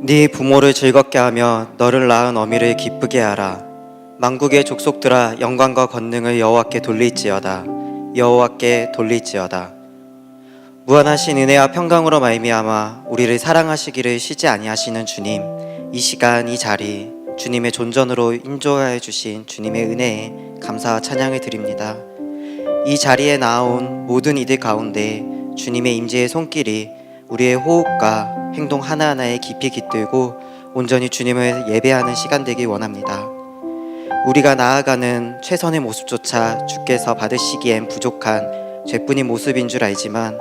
네 부모를 즐겁게 하며 너를 낳은 어미를 기쁘게 하라. 만국의 족속들아 영광과 권능을 여호와께 돌릴지어다. 여호와께 돌릴지어다. 무한하신 은혜와 평강으로 말미암아 우리를 사랑하시기를 쉬지 아니하시는 주님, 이 시간 이 자리 주님의 존전으로 인도하여 주신 주님의 은혜에 감사와 찬양을 드립니다. 이 자리에 나온 모든 이들 가운데 주님의 임재의 손길이 우리의 호흡과 행동 하나하나에 깊이 깃들고 온전히 주님을 예배하는 시간 되길 원합니다. 우리가 나아가는 최선의 모습조차 주께서 받으시기엔 부족한 죄뿐인 모습인 줄 알지만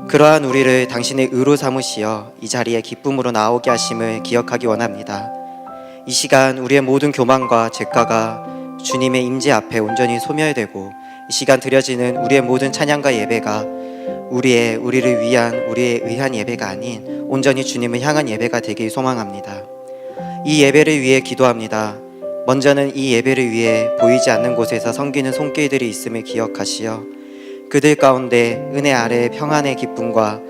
그러한 우리를 당신의 의로 삼으시어 이 자리에 기쁨으로 나오게 하심을 기억하기 원합니다. 이 시간 우리의 모든 교만과 죄가가 주님의 임재 앞에 온전히 소멸되고 이 시간 드려지는 우리의 모든 찬양과 예배가 우리를 위한 우리의 의한 예배가 아닌 온전히 주님을 향한 예배가 되길 소망합니다. 이 예배를 위해 기도합니다. 먼저는 이 예배를 위해 보이지 않는 곳에서 섬기는 손길들이 있음을 기억하시어 그들 가운데 은혜 아래 평안의 기쁨과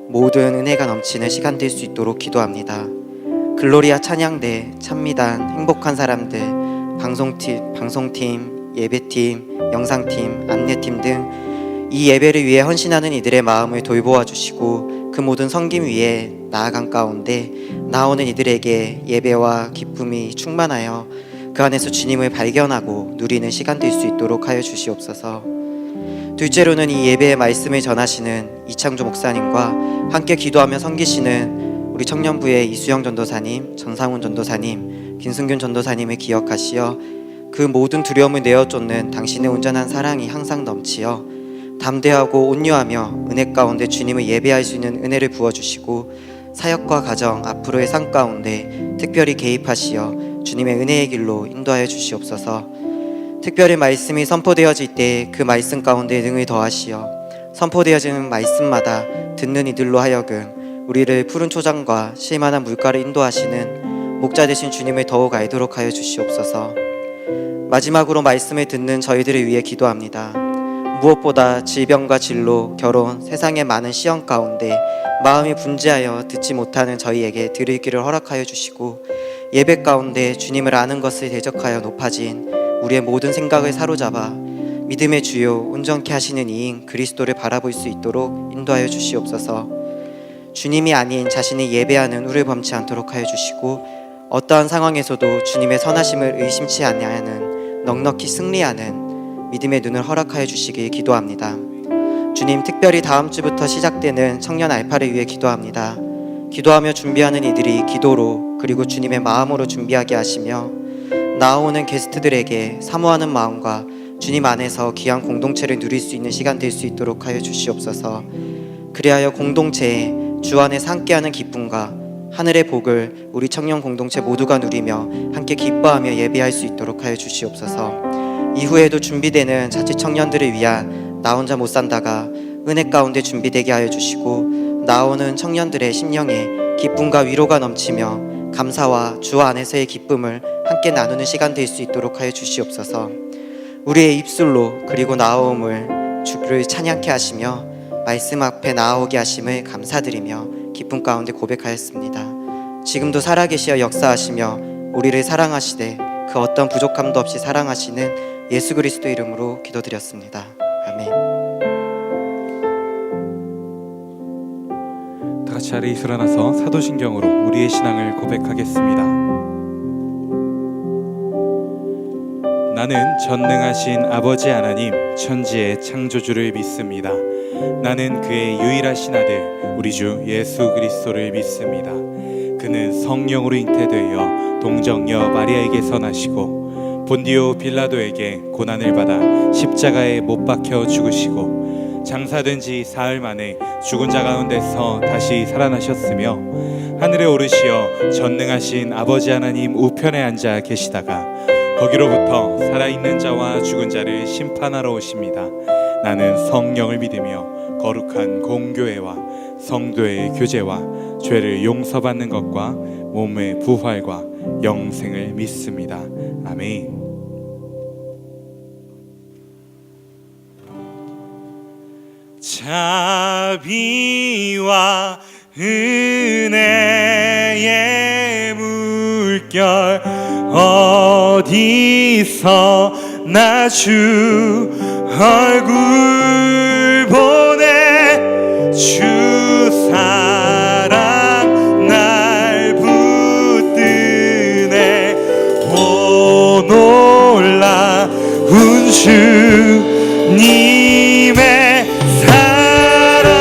모든 은혜가 넘치는 시간 될 수 있도록 기도합니다. 글로리아 찬양대, 찬미단, 행복한 사람들, 방송팀, 예배팀, 영상팀, 안내팀 등 이 예배를 위해 헌신하는 이들의 마음을 돌보아 주시고 그 모든 섬김 위에 나아간 가운데 나오는 이들에게 예배와 기쁨이 충만하여 그 안에서 주님을 발견하고 누리는 시간 될 수 있도록 하여 주시옵소서. 둘째로는 이 예배의 말씀을 전하시는 이창조 목사님과 함께 기도하며 섬기시는 우리 청년부의 이수영 전도사님, 정상훈 전도사님, 김승균 전도사님을 기억하시어 그 모든 두려움을 내어쫓는 당신의 온전한 사랑이 항상 넘치어 담대하고 온유하며 은혜 가운데 주님을 예배할 수 있는 은혜를 부어주시고 사역과 가정 앞으로의 삶 가운데 특별히 개입하시어 주님의 은혜의 길로 인도하여 주시옵소서. 특별히 말씀이 선포되어질 때 그 말씀 가운데 능을 더하시어 선포되어지는 말씀마다 듣는 이들로 하여금 우리를 푸른 초장과 쉴만한 물가를 인도하시는 목자 되신 주님을 더욱 알도록 하여 주시옵소서. 마지막으로 말씀을 듣는 저희들을 위해 기도합니다. 무엇보다 질병과 진로, 결혼, 세상의 많은 시험 가운데 마음이 분주하여 듣지 못하는 저희에게 들을 길을 허락하여 주시고 예배 가운데 주님을 아는 것을 대적하여 높아진 우리의 모든 생각을 사로잡아 믿음의 주요 온전케 하시는 이인 그리스도를 바라볼 수 있도록 인도하여 주시옵소서. 주님이 아닌 자신이 예배하는 우리를 범치 않도록 하여 주시고 어떠한 상황에서도 주님의 선하심을 의심치 아니하는 넉넉히 승리하는 믿음의 눈을 허락하여 주시길 기도합니다. 주님, 특별히 다음 주부터 시작되는 청년 알파를 위해 기도합니다. 기도하며 준비하는 이들이 기도로 그리고 주님의 마음으로 준비하게 하시며 나오는 게스트들에게 사모하는 마음과 주님 안에서 귀한 공동체를 누릴 수 있는 시간 될 수 있도록 하여 주시옵소서. 그리하여 공동체에 주 안에서 함께하는 기쁨과 하늘의 복을 우리 청년 공동체 모두가 누리며 함께 기뻐하며 예배할 수 있도록 하여 주시옵소서. 이후에도 준비되는 자칫 청년들을 위한 나 혼자 못 산다가 은혜 가운데 준비되게 하여 주시고 나오는 청년들의 심령에 기쁨과 위로가 넘치며 감사와 주 안에서의 기쁨을 함께 나누는 시간 될 수 있도록 하여 주시옵소서. 우리의 입술로 그리고 나옴을 주를 찬양케 하시며 말씀 앞에 나아오게 하심을 감사드리며 기쁨 가운데 고백하였습니다. 지금도 살아계시어 역사하시며 우리를 사랑하시되 그 어떤 부족함도 없이 사랑하시는 예수 그리스도 이름으로 기도드렸습니다. 아멘. 다 같이 자리에 일어나서 사도신경으로 우리의 신앙을 고백하겠습니다. 나는 전능하신 아버지 하나님 천지의 창조주를 믿습니다. 나는 그의 유일하신 아들 우리 주 예수 그리스도를 믿습니다. 그는 성령으로 잉태되어 동정녀 마리아에게서 나시고 본디오 빌라도에게 고난을 받아 십자가에 못 박혀 죽으시고 장사된 지 사흘 만에 죽은 자 가운데서 다시 살아나셨으며 하늘에 오르시어 전능하신 아버지 하나님 우편에 앉아 계시다가 거기로부터 살아있는 자와 죽은 자를 심판하러 오십니다. 나는 성령을 믿으며 거룩한 공교회와 성도의 교제와 죄를 용서받는 것과 몸의 부활과 영생을 믿습니다. 아멘. 자비와 은혜의 물결 어디서 나 주 얼굴 보내 주 사랑 날 붙드네 오 놀라운 주님의 사랑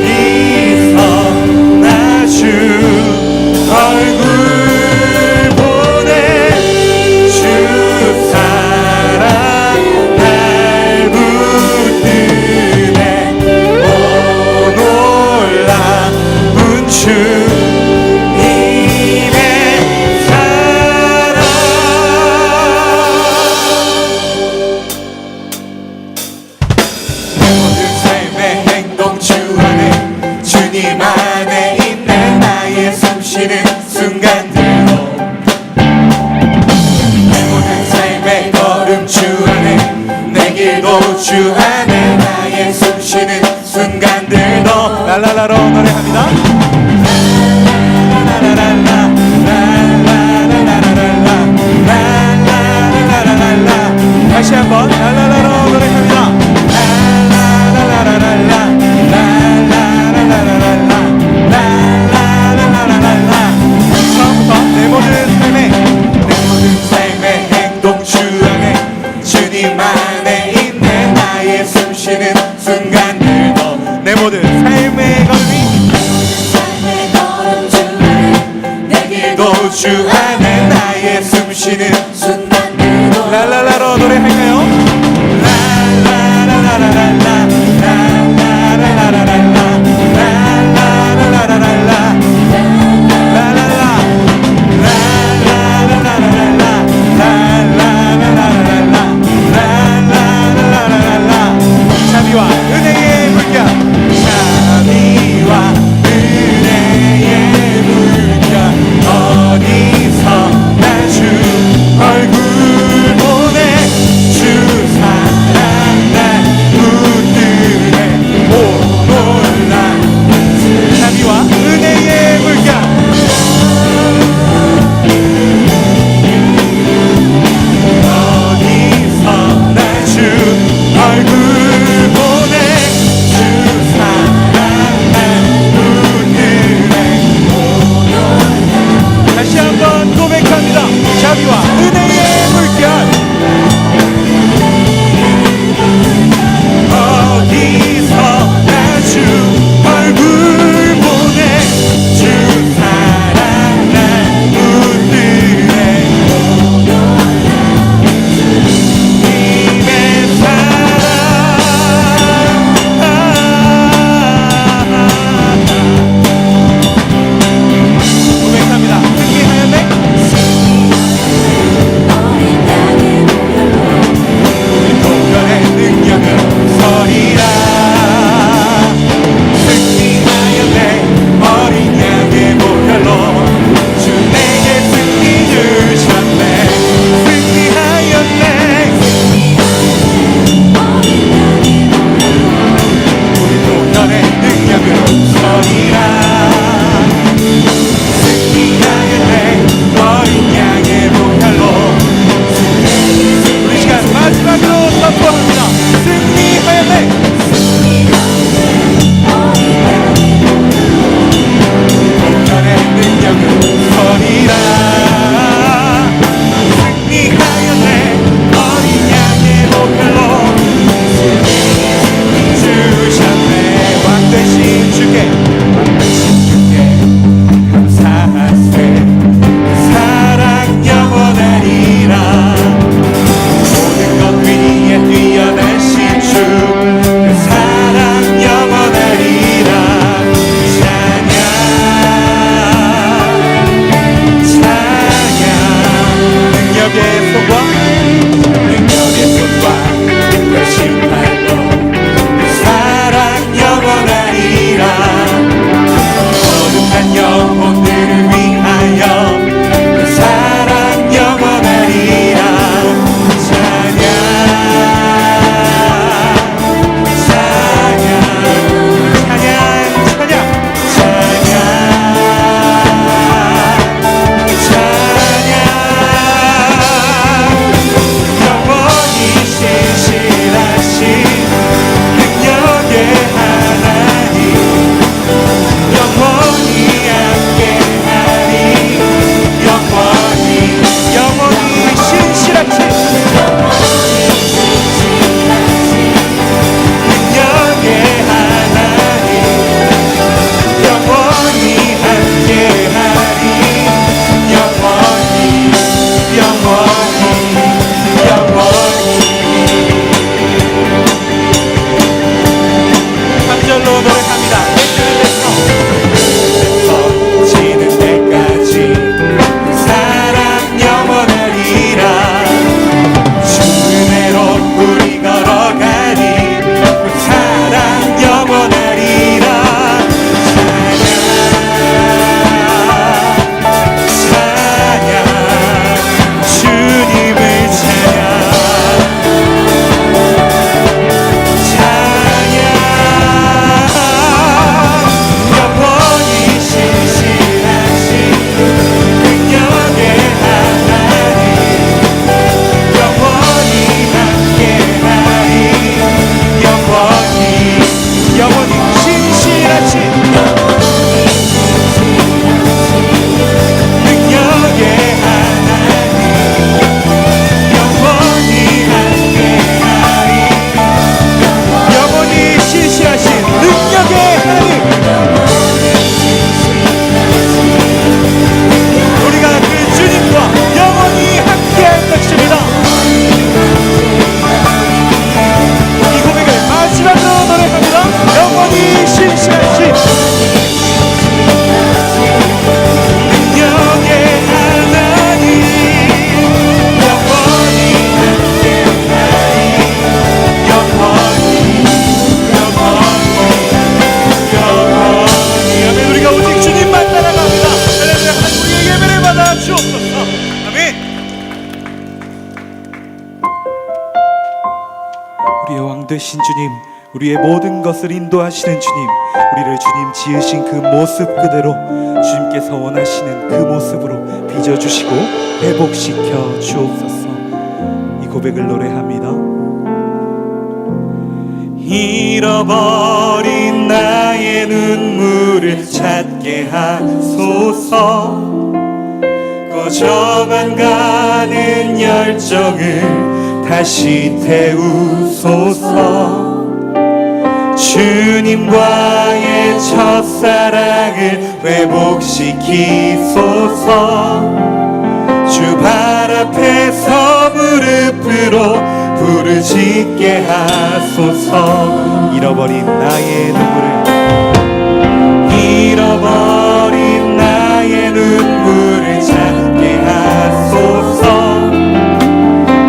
어디서 나 주 얼굴 보내 주 사랑 날 붙드네 오 놀라운 주님의 사랑 모든 삶의 행동 주 안에 주님 안에 있네 나의 숨쉬는 순간들도 내 모든 삶의 걸음 주 안에 내 길도 주 안에 나의 숨쉬는 순간들도 랄랄라로 노래합니다 랄랄랄라 랄랄랄라랄랄라 랄랄랄라랄랄라 다시 한번 랄랄라로 노래합니다 랄랄라랄랄라 랄랄라랄랄라 랄랄라랄랄라 처음부터 내 모든 삶의 행동 주 안에 주님 안에 있네 나의 숨쉬는 순간들도 내 모든 삶의 걸음이 또 주 안에 나의 숨쉬는 순간들도 랄랄라로 노래할까요? 랄랄라랄랄라 랄랄라랄랄라 랄랄라랄랄라 랄랄라 랄랄라랄랄라 랄랄라랄랄라 랄랄라랄랄라 자비와 은혜 살아계신 주님, 우리의 모든 것을 인도하시는 주님, 우리를 주님 지으신 그 모습 그대로 주님께서 원하시는 그 모습으로 빚어주시고 회복시켜 주옵소서. 이 고백을 노래합니다. 잃어버린 나의 눈물을 찾게 하소서. 꺼져만 가는 열정을 다시 태우소서. 주님과의 첫사랑을 회복시키소서. 주 발 앞에서 무릎으로 부르짖게 하소서. 잃어버린 나의 눈물을, 잃어버린 나의 눈물을 찾게 하소서.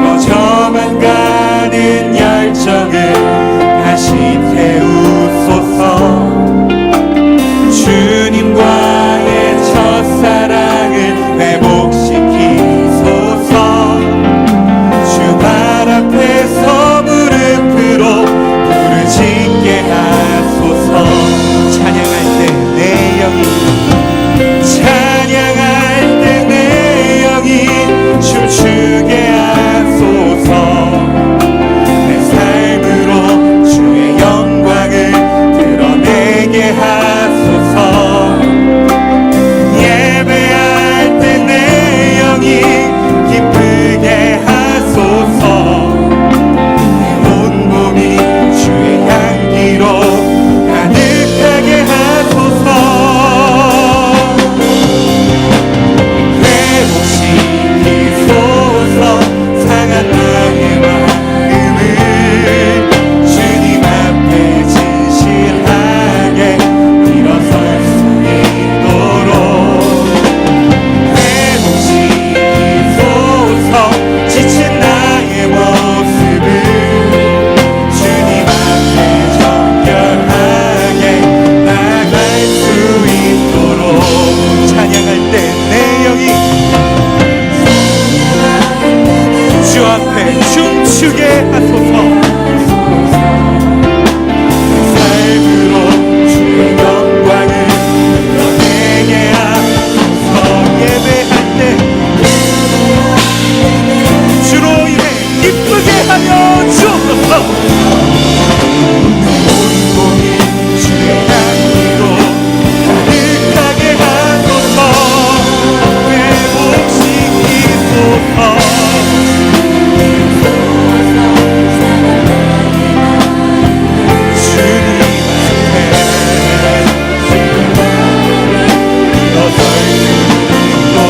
꺼져만 가는 열정을 다시 태우소서. 주님과의 첫사랑을 회복시키소서. 주 발 앞에서 무릎으로 부르짖게 하소서. 찬양할 때 내 영이, 찬양할 때 내 영이 춤추게 하소서. 내 삶으로 주의 영광을 드러내게 하소서. 예배할 때 내 영이 기쁘게 하소서. 내 온몸이 주의 향기로 가득하게 하소서. 회복시키소서. 상한 나의 마음을 주님 앞에 진실하게 일어설 수 있도록 회복시키소서. 지친 나의 모습을 주님 앞에 정결하게 나갈 수 있도록 찬양할 때 내 영이 주 앞에 춤추게 하소서. 삶으로 주의 영광을 드러내게 하소서. 예배할 때 주로 인해 기쁘게 하여 주옵소서. 온몸이 주의 향기로 가득하게 하소서. 회복시키소서. 주님 앞에 일어설 수 있도록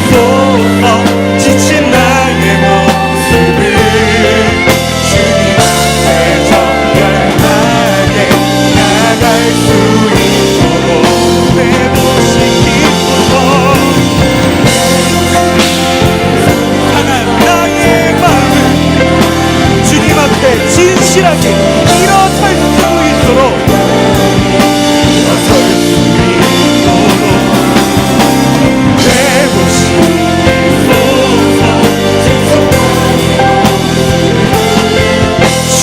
회복시키소서. 지친 나의 모습을 주님 앞에 정결하게 나갈 수 있도록 회복시키소서. 강한 나의 마음을 주님 앞에 진실하게 일어설 수 있도록 일어설 수 있도록 회복시키소서.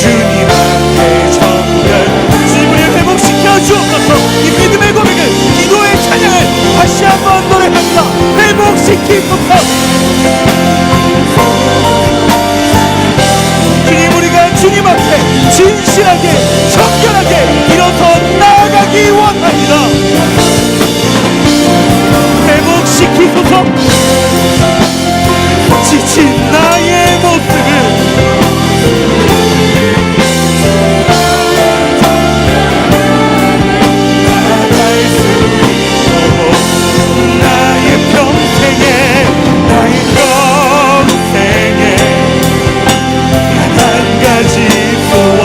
주님 앞에 정결 주님을 회복시켜 주옵소서. 이 믿음의 고백을, 기도의 찬양을 다시 한번 노래합니다. 회복시키소서. 주님, 우리가 주님 앞에 진실하게 정결하게 일어서 나아가기 원합니다. 회복시키소서. 지친 나의 모습을 나갈 수 있도록 나의 평생에 단 한 가지 소원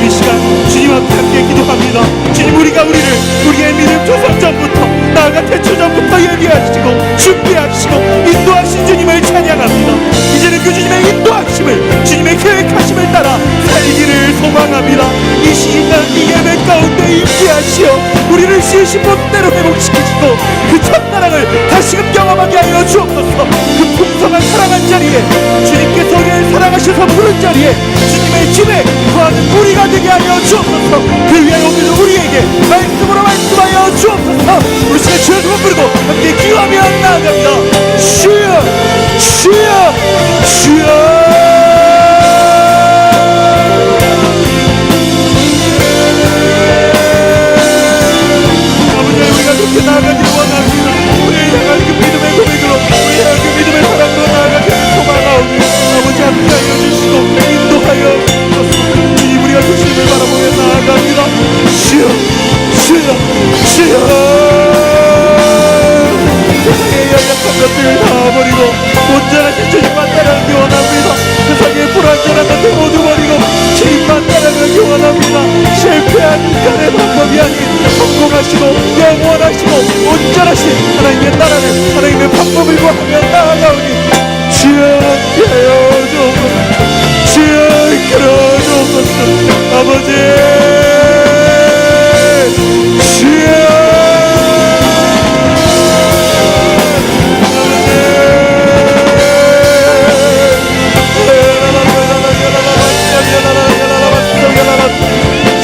이 시간 주님 앞에 함께 기도합니다. 주님, 우리의 믿음 조성전부터 나아가 태초전부터 예비하시고 준비하시고 인도하신 주님을 찬양합니다. 이제는 그 주님의 인도하심을, 주님의 계획하심을 따라 살기를 소망합니다. 이 시간 이 예배 가운데 임재하시어 우리를 지으신 본대로 회복시키시고 그 첫사랑을 다시금 경험하게 하여 주옵소서. 그 풍성한 사랑한 자리에, 주님께서 우리를 사랑하셔서 부른 자리에 주님의 집에 거하는 우리가 되게 하여 주옵소서. 그 위하여 오늘은 우리에게 말씀으로 말씀하여 주옵소서. 우리 시간 주여 두번 부르고 함께 기도하며 나아갑니다. 주여 주여 주여. 그렇게 나아가기를 원합니다. 우리의 향한 그 믿음의 고백으로, 우리의 향한 그 믿음의 사랑으로 나아가기를 소망하오니 아버지 함께 하여 주시고 인도하여 주옵소서. 주님, 우리가 그 주님을 바라보며 나아갑니다. 주여 주여 주여. 세상의 연약한 것들을 다 버리고 온전하신 주님만 따라가기 원합니다. 세상의 불완전한 것들 모두 버리고 주님만 따라가기 원합니다. 실패한 인간의 방법이 아닌 성공하시고 영원하시고 온전하신 하나님의 나라를, 하나님의 방법을 구하며 나아가오니 주여 함께하여 주옵소서. 주여 이끌어 주옵소서. 아버지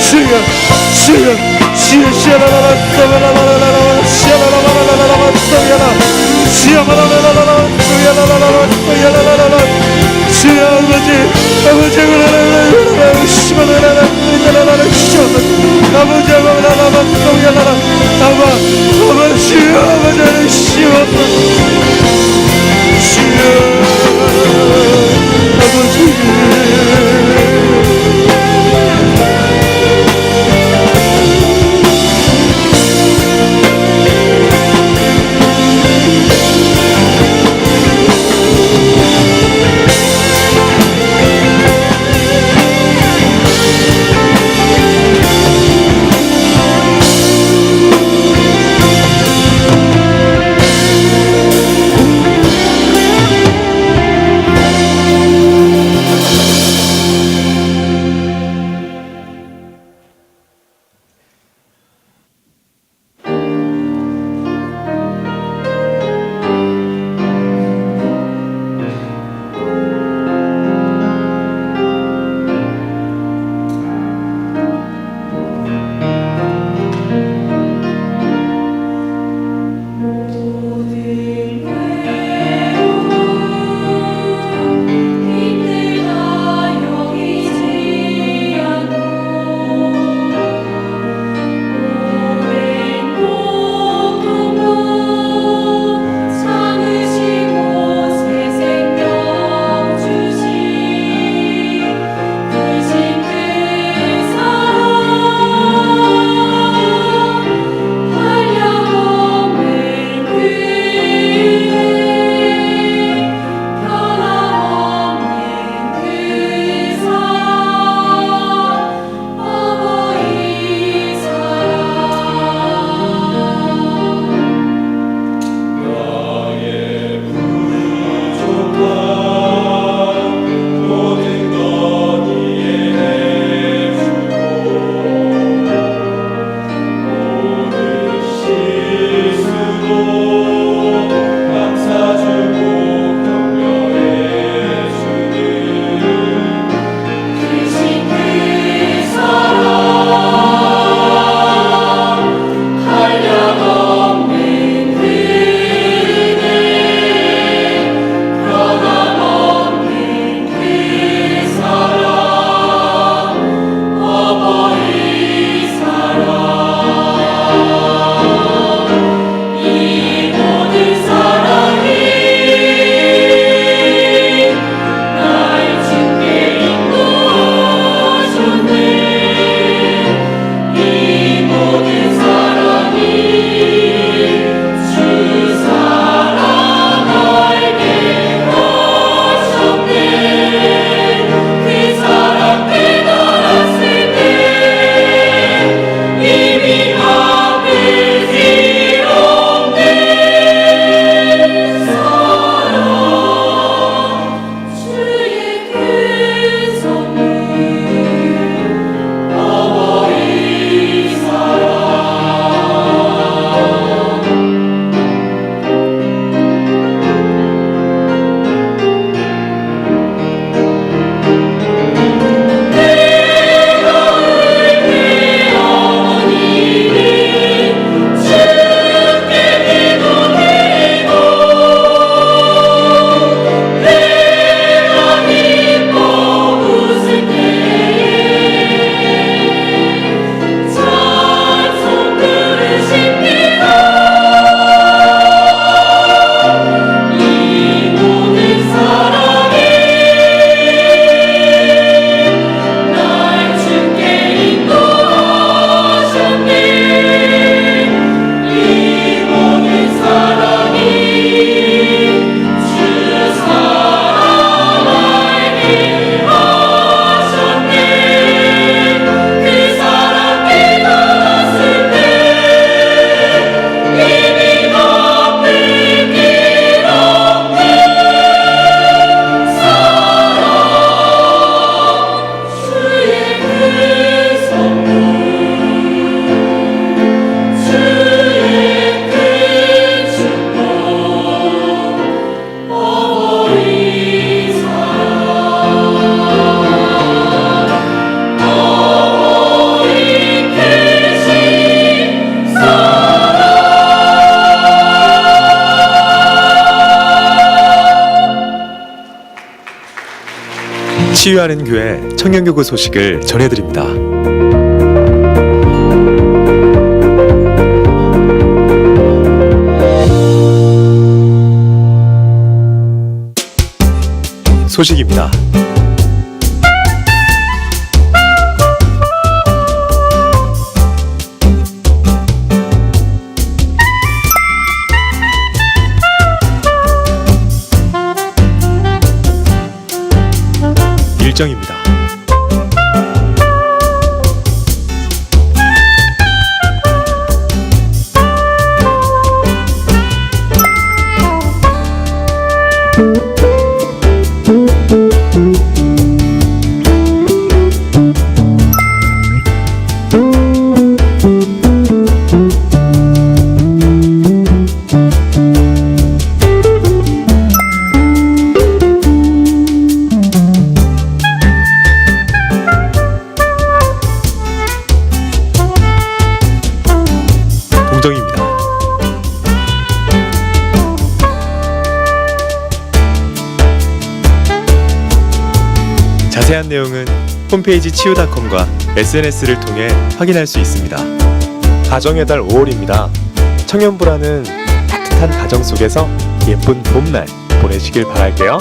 주여 주여 주여 시아라라라 시아라라라라 시아라라라라라 시아라라라라라 시아라라라라 주여 아버지 그라라라라 시아라라라라 시아라라라라 아버지 아바라라라 소야라라 아바 주여 아버지 시아라라라 주여 아버지 치유하는 교회 청년교구 소식을 전해드립니다. 소식입니다. 일정입니다. 동정입니다. 자세한 내용은 홈페이지 치유닷컴과 SNS를 통해 확인할 수 있습니다. 가정의 달 5월입니다. 청년부라는 따뜻한 가정 속에서 예쁜 봄날 보내시길 바랄게요.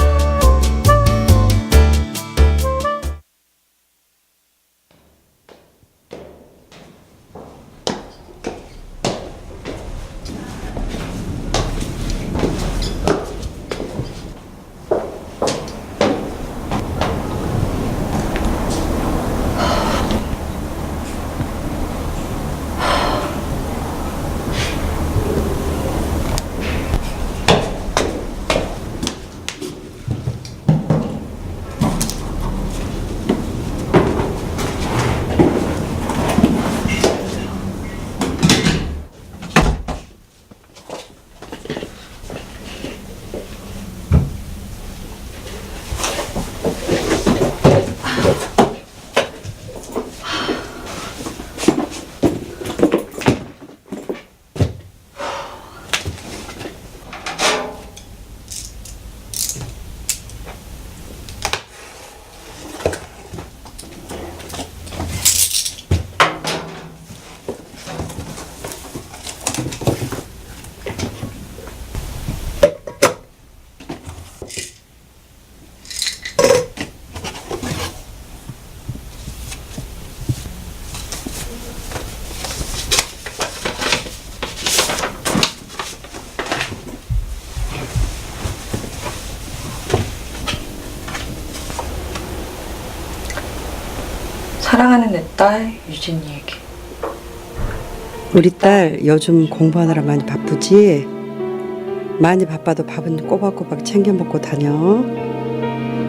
사랑하는 내 딸 유진이에게. 우리 딸 요즘 공부하느라 많이 바쁘지? 많이 바빠도 밥은 꼬박꼬박 챙겨 먹고 다녀.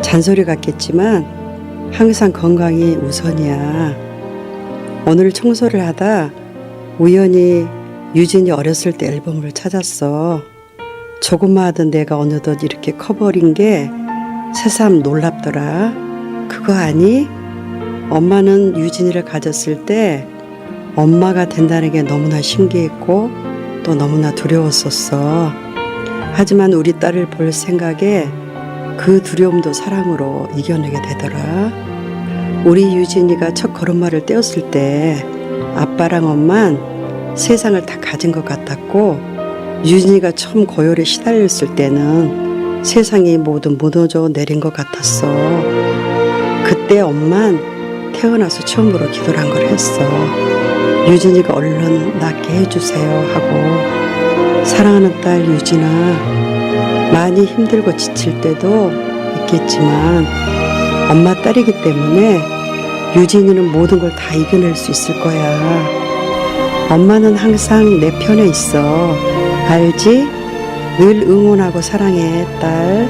잔소리 같겠지만 항상 건강이 우선이야. 오늘 청소를 하다 우연히 유진이 어렸을 때 앨범을 찾았어. 조금만 하던 내가 어느덧 이렇게 커버린 게 새삼 놀랍더라. 그거 아니? 엄마는 유진이를 가졌을 때 엄마가 된다는 게 너무나 신기했고 또 너무나 두려웠었어. 하지만 우리 딸을 볼 생각에 그 두려움도 사랑으로 이겨내게 되더라. 우리 유진이가 첫 걸음마를 떼었을 때 아빠랑 엄만 세상을 다 가진 것 같았고, 유진이가 처음 고열에 시달렸을 때는 세상이 모두 무너져 내린 것 같았어. 그때 엄만 태어나서 처음으로 기도를 한 걸 했어. 유진이가 얼른 낫게 해주세요 하고. 사랑하는 딸 유진아, 많이 힘들고 지칠 때도 있겠지만 엄마 딸이기 때문에 유진이는 모든 걸 다 이겨낼 수 있을 거야. 엄마는 항상 내 편에 있어. 알지? 늘 응원하고 사랑해, 딸.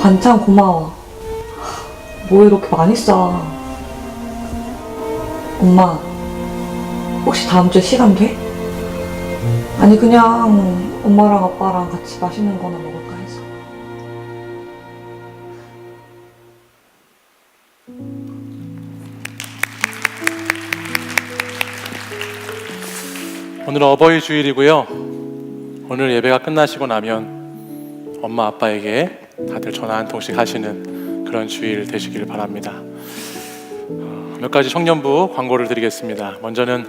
반찬 고마워. 뭐 이렇게 많이 싸? 엄마, 혹시 다음 주에 시간 돼? 아니 그냥 엄마랑 아빠랑 같이 맛있는 거나 먹을까 해서. 오늘은 어버이 주일이고요. 오늘 예배가 끝나시고 나면 엄마 아빠에게 다들 전화 한 통씩 하시는 그런 주일 되시길 바랍니다. 몇 가지 청년부 광고를 드리겠습니다. 먼저는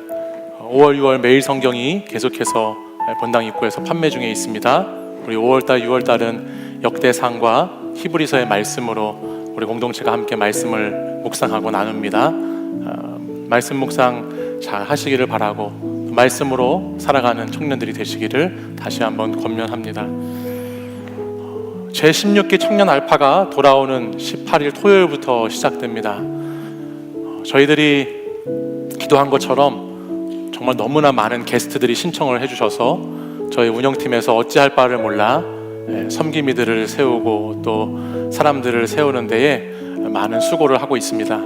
5월, 6월 매일 성경이 계속해서 본당 입구에서 판매 중에 있습니다. 우리 5월달, 6월달은 역대상과 히브리서의 말씀으로 우리 공동체가 함께 말씀을 묵상하고 나눕니다. 말씀 묵상 잘 하시기를 바라고 말씀으로 살아가는 청년들이 되시기를 다시 한번 권면합니다. 제16기 청년 알파가 돌아오는 18일 토요일부터 시작됩니다. 저희들이 기도한 것처럼 정말 너무나 많은 게스트들이 신청을 해주셔서 저희 운영팀에서 어찌할 바를 몰라 섬김이들을 세우고 또 사람들을 세우는 데에 많은 수고를 하고 있습니다.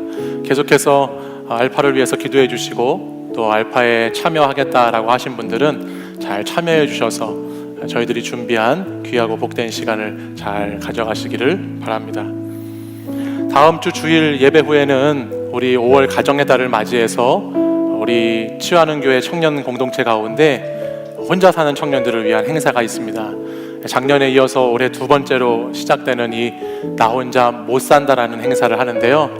계속해서 알파를 위해서 기도해 주시고 또 알파에 참여하겠다라고 하신 분들은 잘 참여해 주셔서 저희들이 준비한 귀하고 복된 시간을 잘 가져가시기를 바랍니다. 다음 주 주일 예배 후에는 우리 5월 가정의 달을 맞이해서 우리 치유하는 교회 청년 공동체 가운데 혼자 사는 청년들을 위한 행사가 있습니다. 작년에 이어서 올해 두 번째로 시작되는 이 나 혼자 못 산다라는 행사를 하는데요.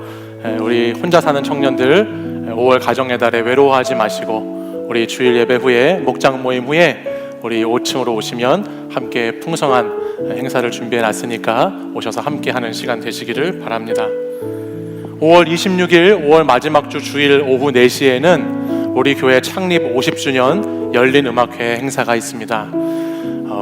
우리 혼자 사는 청년들 5월 가정의 달에 외로워하지 마시고 우리 주일 예배 후에 목장 모임 후에 우리 5층으로 오시면 함께 풍성한 행사를 준비해 놨으니까 오셔서 함께 하는 시간 되시기를 바랍니다. 5월 26일 5월 마지막 주 주일 오후 4시에는 우리 교회 창립 50주년 열린 음악회 행사가 있습니다.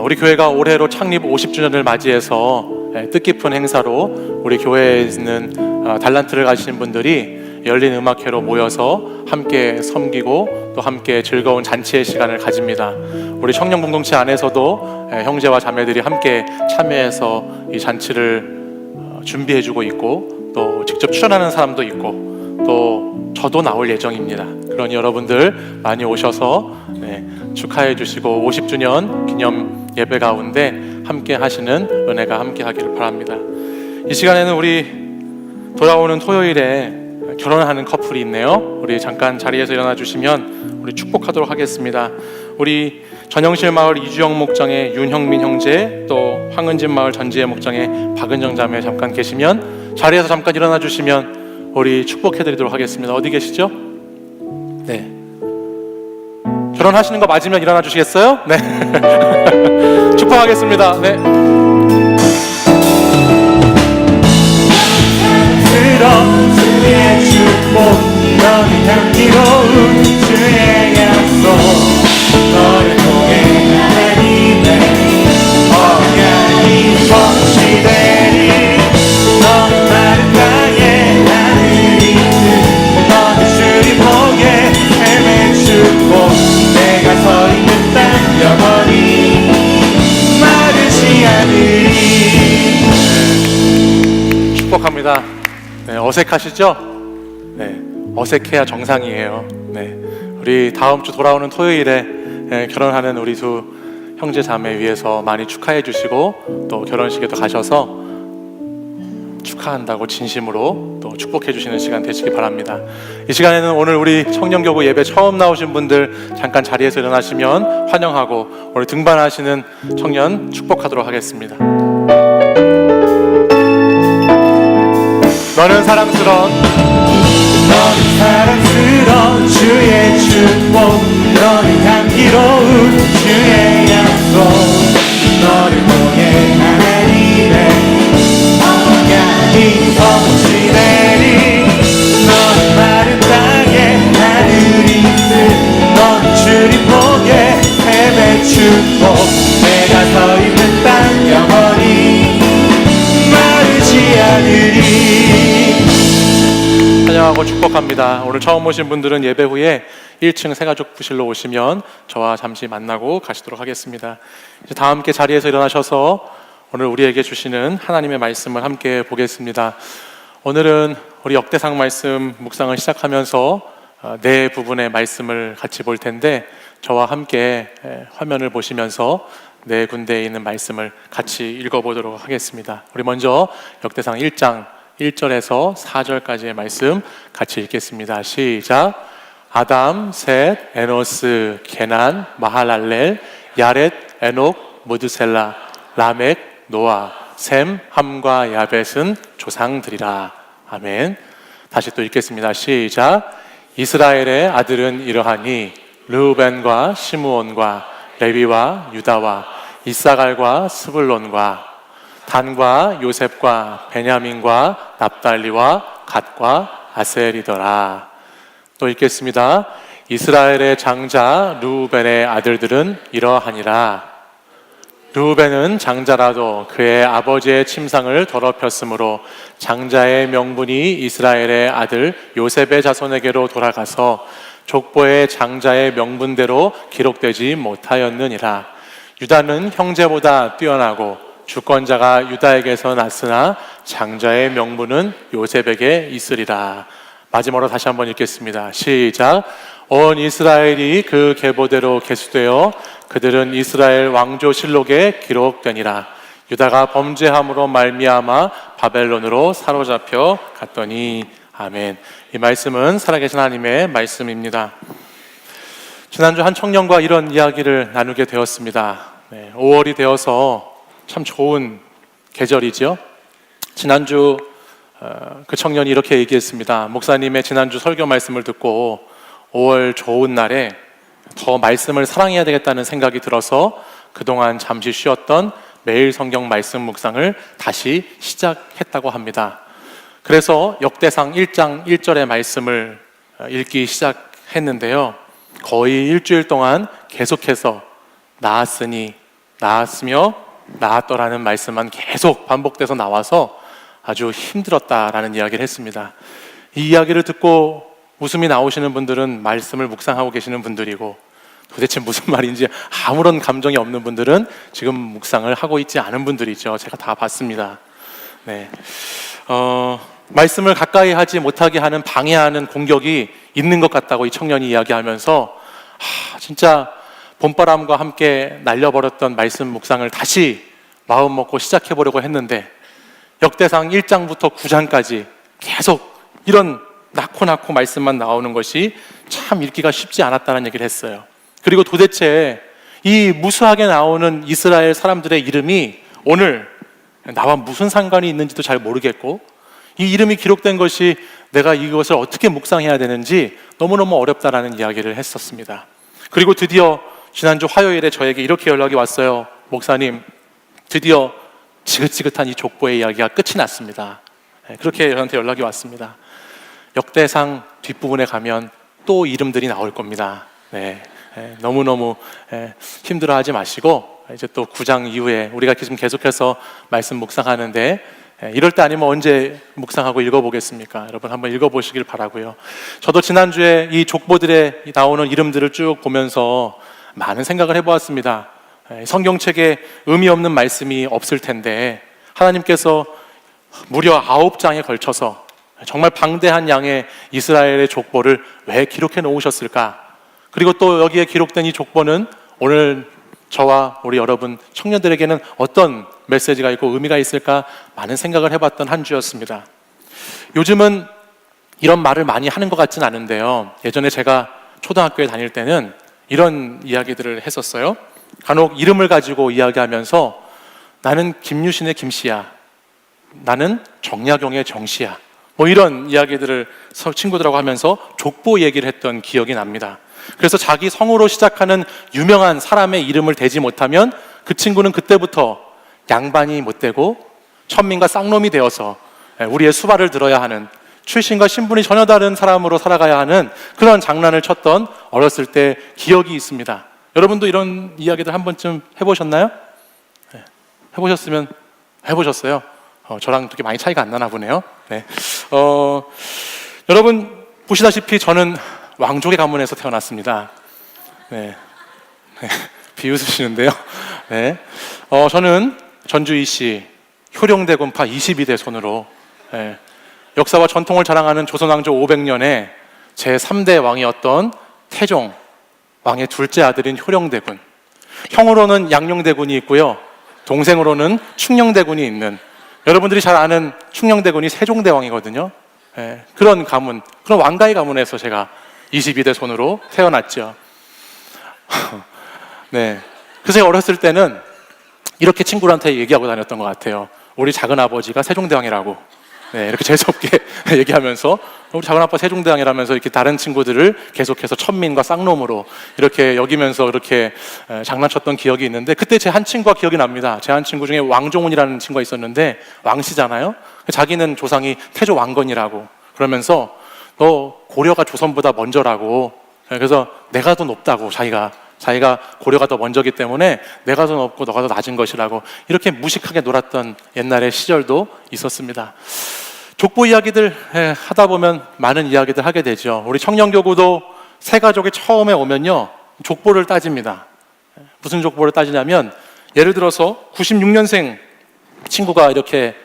우리 교회가 올해로 창립 50주년을 맞이해서 뜻깊은 행사로 우리 교회에 있는 달란트를 가지신 분들이 열린 음악회로 모여서 함께 섬기고 또 함께 즐거운 잔치의 시간을 가집니다. 우리 청년 공동체 안에서도 형제와 자매들이 함께 참여해서 이 잔치를 준비해주고 있고 또 직접 출연하는 사람도 있고 또 저도 나올 예정입니다. 그러니 여러분들 많이 오셔서 축하해 주시고 50주년 기념 예배 가운데 함께 하시는 은혜가 함께 하기를 바랍니다. 이 시간에는 우리 돌아오는 토요일에 결혼하는 커플이 있네요. 우리 잠깐 자리에서 일어나 주시면 우리 축복하도록 하겠습니다. 우리 전영실 마을 이주영 목장의 윤형민 형제, 또 황은진 마을 전지혜 목장의 박은정 자매 잠깐 계시면 자리에서 잠깐 일어나 주시면 우리 축복해드리도록 하겠습니다. 어디 계시죠? 네. 결혼하시는 거 맞으면 일어나 주시겠어요? 네. 축복하겠습니다. 네. 주의 축복 너는 향기로운 주의 약속 너를 통해 하나님의 언약이 성취되리 너는 마른 땅에 하늘이 너는 주님 복에 삶의 축복 내가 서 있는 땅 영원히 마르지 않으리. 축복합니다. 네, 어색하시죠? 네, 어색해야 정상이에요. 네, 우리 다음 주 돌아오는 토요일에 결혼하는 우리 두 형제 자매 위해서 많이 축하해 주시고 또 결혼식에도 가셔서 축하한다고 진심으로 또 축복해 주시는 시간 되시기 바랍니다. 이 시간에는 오늘 우리 청년교구 예배 처음 나오신 분들 잠깐 자리에서 일어나시면 환영하고 오늘 등반하시는 청년 축복하도록 하겠습니다. 너는 사랑스러운 주의 축복 너는 향기로운 주의 약속 너를 통해 하나님의 언약이 성취되리 너는 마른 땅에 하늘이 넌 주님 복에 삶의 축복 내가 서 있는 땅 영원히 마르지 않으리. 환영하고 축복합니다. 오늘 처음 오신 분들은 예배 후에 1층 새가족 부실로 오시면 저와 잠시 만나고 가시도록 하겠습니다. 이제 다 함께 자리에서 일어나셔서 오늘 우리에게 주시는 하나님의 말씀을 함께 보겠습니다. 오늘은 우리 역대상 말씀 묵상을 시작하면서 네 부분의 말씀을 같이 볼 텐데 저와 함께 화면을 보시면서 네 군데에 있는 말씀을 같이 읽어보도록 하겠습니다. 우리 먼저 역대상 1장 1절에서 4절까지의 말씀 같이 읽겠습니다. 시작. 아담, 셋, 에노스, 게난, 마할랄렐, 야렛, 에녹, 무드셀라, 라멕, 노아, 셈, 함과 야벳은 조상들이라. 아멘. 다시 또 읽겠습니다. 시작. 이스라엘의 아들은 이러하니 르우벤과 시므온과 레위와 유다와 이사갈과 스불론과 단과 요셉과 베냐민과 납달리와 갓과 아셀이더라. 또 읽겠습니다. 이스라엘의 장자 르우벤의 아들들은 이러하니라. 르우벤은 장자라도 그의 아버지의 침상을 더럽혔으므로 장자의 명분이 이스라엘의 아들 요셉의 자손에게로 돌아가서 족보의 장자의 명분대로 기록되지 못하였느니라. 유다는 형제보다 뛰어나고 주권자가 유다에게서 났으나 장자의 명분은 요셉에게 있으리라. 마지막으로 다시 한번 읽겠습니다. 시작. 온 이스라엘이 그 계보대로 계수되어 그들은 이스라엘 왕조실록에 기록되니라. 유다가 범죄함으로 말미암아 바벨론으로 사로잡혀 갔더니. 아멘. 이 말씀은 살아계신 하나님의 말씀입니다. 지난주 한 청년과 이런 이야기를 나누게 되었습니다. 5월이 되어서 참 좋은 계절이죠. 지난주 그 청년이 이렇게 얘기했습니다. 목사님의 지난주 설교 말씀을 듣고 5월 좋은 날에 더 말씀을 사랑해야 되겠다는 생각이 들어서 그동안 잠시 쉬었던 매일 성경 말씀 묵상을 다시 시작했다고 합니다. 그래서 역대상 1장 1절의 말씀을 읽기 시작했는데요. 거의 일주일 동안 계속해서 나았으니, 나았으며, 나았더라는 말씀만 계속 반복돼서 나와서 아주 힘들었다라는 이야기를 했습니다. 이 이야기를 듣고 웃음이 나오시는 분들은 말씀을 묵상하고 계시는 분들이고, 도대체 무슨 말인지 아무런 감정이 없는 분들은 지금 묵상을 하고 있지 않은 분들이죠. 제가 다 봤습니다. 네. 말씀을 가까이 하지 못하게 하는 방해하는 공격이 있는 것 같다고 이 청년이 이야기하면서 진짜 봄바람과 함께 날려버렸던 말씀 묵상을 다시 마음 먹고 시작해 보려고 했는데 역대상 1장부터 9장까지 계속 이런 낳고 말씀만 나오는 것이 참 읽기가 쉽지 않았다는 얘기를 했어요. 그리고 도대체 이 무수하게 나오는 이스라엘 사람들의 이름이 오늘 나와 무슨 상관이 있는지도 잘 모르겠고, 이 이름이 기록된 것이 내가 이것을 어떻게 묵상해야 되는지 너무너무 어렵다라는 이야기를 했었습니다. 그리고 드디어 지난주 화요일에 저에게 이렇게 연락이 왔어요. 목사님, 드디어 지긋지긋한 이 족보의 이야기가 끝이 났습니다. 그렇게 저한테 연락이 왔습니다. 역대상 뒷부분에 가면 또 이름들이 나올 겁니다. 너무너무 힘들어하지 마시고 이제 또 9장 이후에 우리가 지금 계속해서 말씀 묵상하는데 이럴 때 아니면 언제 묵상하고 읽어보겠습니까? 여러분 한번 읽어보시길 바라고요. 저도 지난주에 이 족보들에 나오는 이름들을 쭉 보면서 많은 생각을 해보았습니다. 성경책에 의미 없는 말씀이 없을 텐데 하나님께서 무려 9장에 걸쳐서 정말 방대한 양의 이스라엘의 족보를 왜 기록해 놓으셨을까? 그리고 또 여기에 기록된 이 족보는 오늘 저와 우리 여러분 청년들에게는 어떤 메시지가 있고 의미가 있을까 많은 생각을 해봤던 한 주였습니다. 요즘은 이런 말을 많이 하는 것 같진 않은데요. 예전에 제가 초등학교에 다닐 때는 이런 이야기들을 했었어요. 간혹 이름을 가지고 이야기하면서 나는 김유신의 김씨야, 나는 정약용의 정씨야, 뭐 이런 이야기들을 친구들하고 하면서 족보 얘기를 했던 기억이 납니다. 그래서 자기 성으로 시작하는 유명한 사람의 이름을 대지 못하면 그 친구는 그때부터 양반이 못 되고 천민과 쌍놈이 되어서 우리의 수발을 들어야 하는, 출신과 신분이 전혀 다른 사람으로 살아가야 하는 그런 장난을 쳤던 어렸을 때 기억이 있습니다. 여러분도 이런 이야기들 한 번쯤 해보셨나요? 해보셨으면 해보셨어요. 저랑 그렇게 많이 차이가 안 나나 보네요. 여러분 보시다시피 저는 왕족의 가문에서 태어났습니다. 비웃으시는데요. 저는 전주희 씨 효령대군파 22대 손으로 역사와 전통을 자랑하는 조선왕조 500년에 제3대 왕이었던 태종 왕의 둘째 아들인 효령대군, 형으로는 양녕대군이 있고요, 동생으로는 충녕대군이 있는, 여러분들이 잘 아는 충녕대군이 세종대왕이거든요. 그런 가문, 그런 왕가의 가문에서 제가 22대 손으로 태어났죠. 네. 그래서 제가 어렸을 때는 이렇게 친구들한테 얘기하고 다녔던 것 같아요. 우리 작은 아버지가 세종대왕이라고. 네, 이렇게 재수없게 얘기하면서 우리 작은 아빠 세종대왕이라면서 이렇게 다른 친구들을 계속해서 천민과 쌍놈으로 이렇게 여기면서 이렇게 장난쳤던 기억이 있는데, 그때 제 한 친구가 기억이 납니다. 제 한 친구 중에 왕종훈이라는 친구가 있었는데, 왕씨잖아요. 자기는 조상이 태조 왕건이라고 그러면서 너 고려가 조선보다 먼저라고. 그래서 내가 더 높다고, 자기가 고려가 더 먼저기 때문에 내가 더 높고 너가 더 낮은 것이라고 이렇게 무식하게 놀았던 옛날의 시절도 있었습니다. 족보 이야기들 하다 보면 많은 이야기들 하게 되죠. 우리 청년교구도 새 가족이 처음에 오면요, 족보를 따집니다. 무슨 족보를 따지냐면, 예를 들어서 96년생 친구가 이렇게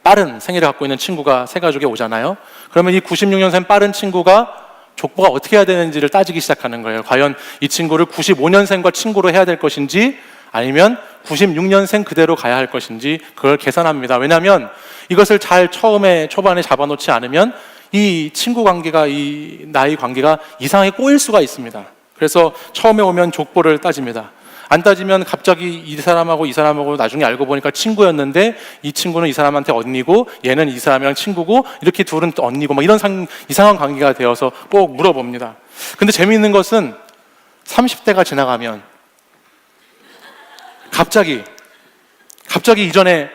빠른 생일을 갖고 있는 친구가 새 가족에 오잖아요. 그러면 이 96년생 빠른 친구가 족보가 어떻게 해야 되는지를 따지기 시작하는 거예요. 과연 이 친구를 95년생과 친구로 해야 될 것인지, 아니면 96년생 그대로 가야 할 것인지, 그걸 계산합니다. 왜냐하면 이것을 잘 초반에 잡아놓지 않으면 이 친구 관계가, 이 나이 관계가 이상하게 꼬일 수가 있습니다. 그래서 처음에 오면 족보를 따집니다. 안 따지면 갑자기 이 사람하고 나중에 알고 보니까 친구였는데, 이 친구는 이 사람한테 언니고 얘는 이 사람이랑 친구고, 이렇게 둘은 언니고, 막 이런 이상한 관계가 되어서 꼭 물어봅니다. 근데 재미있는 것은 30대가 지나가면 갑자기 이전에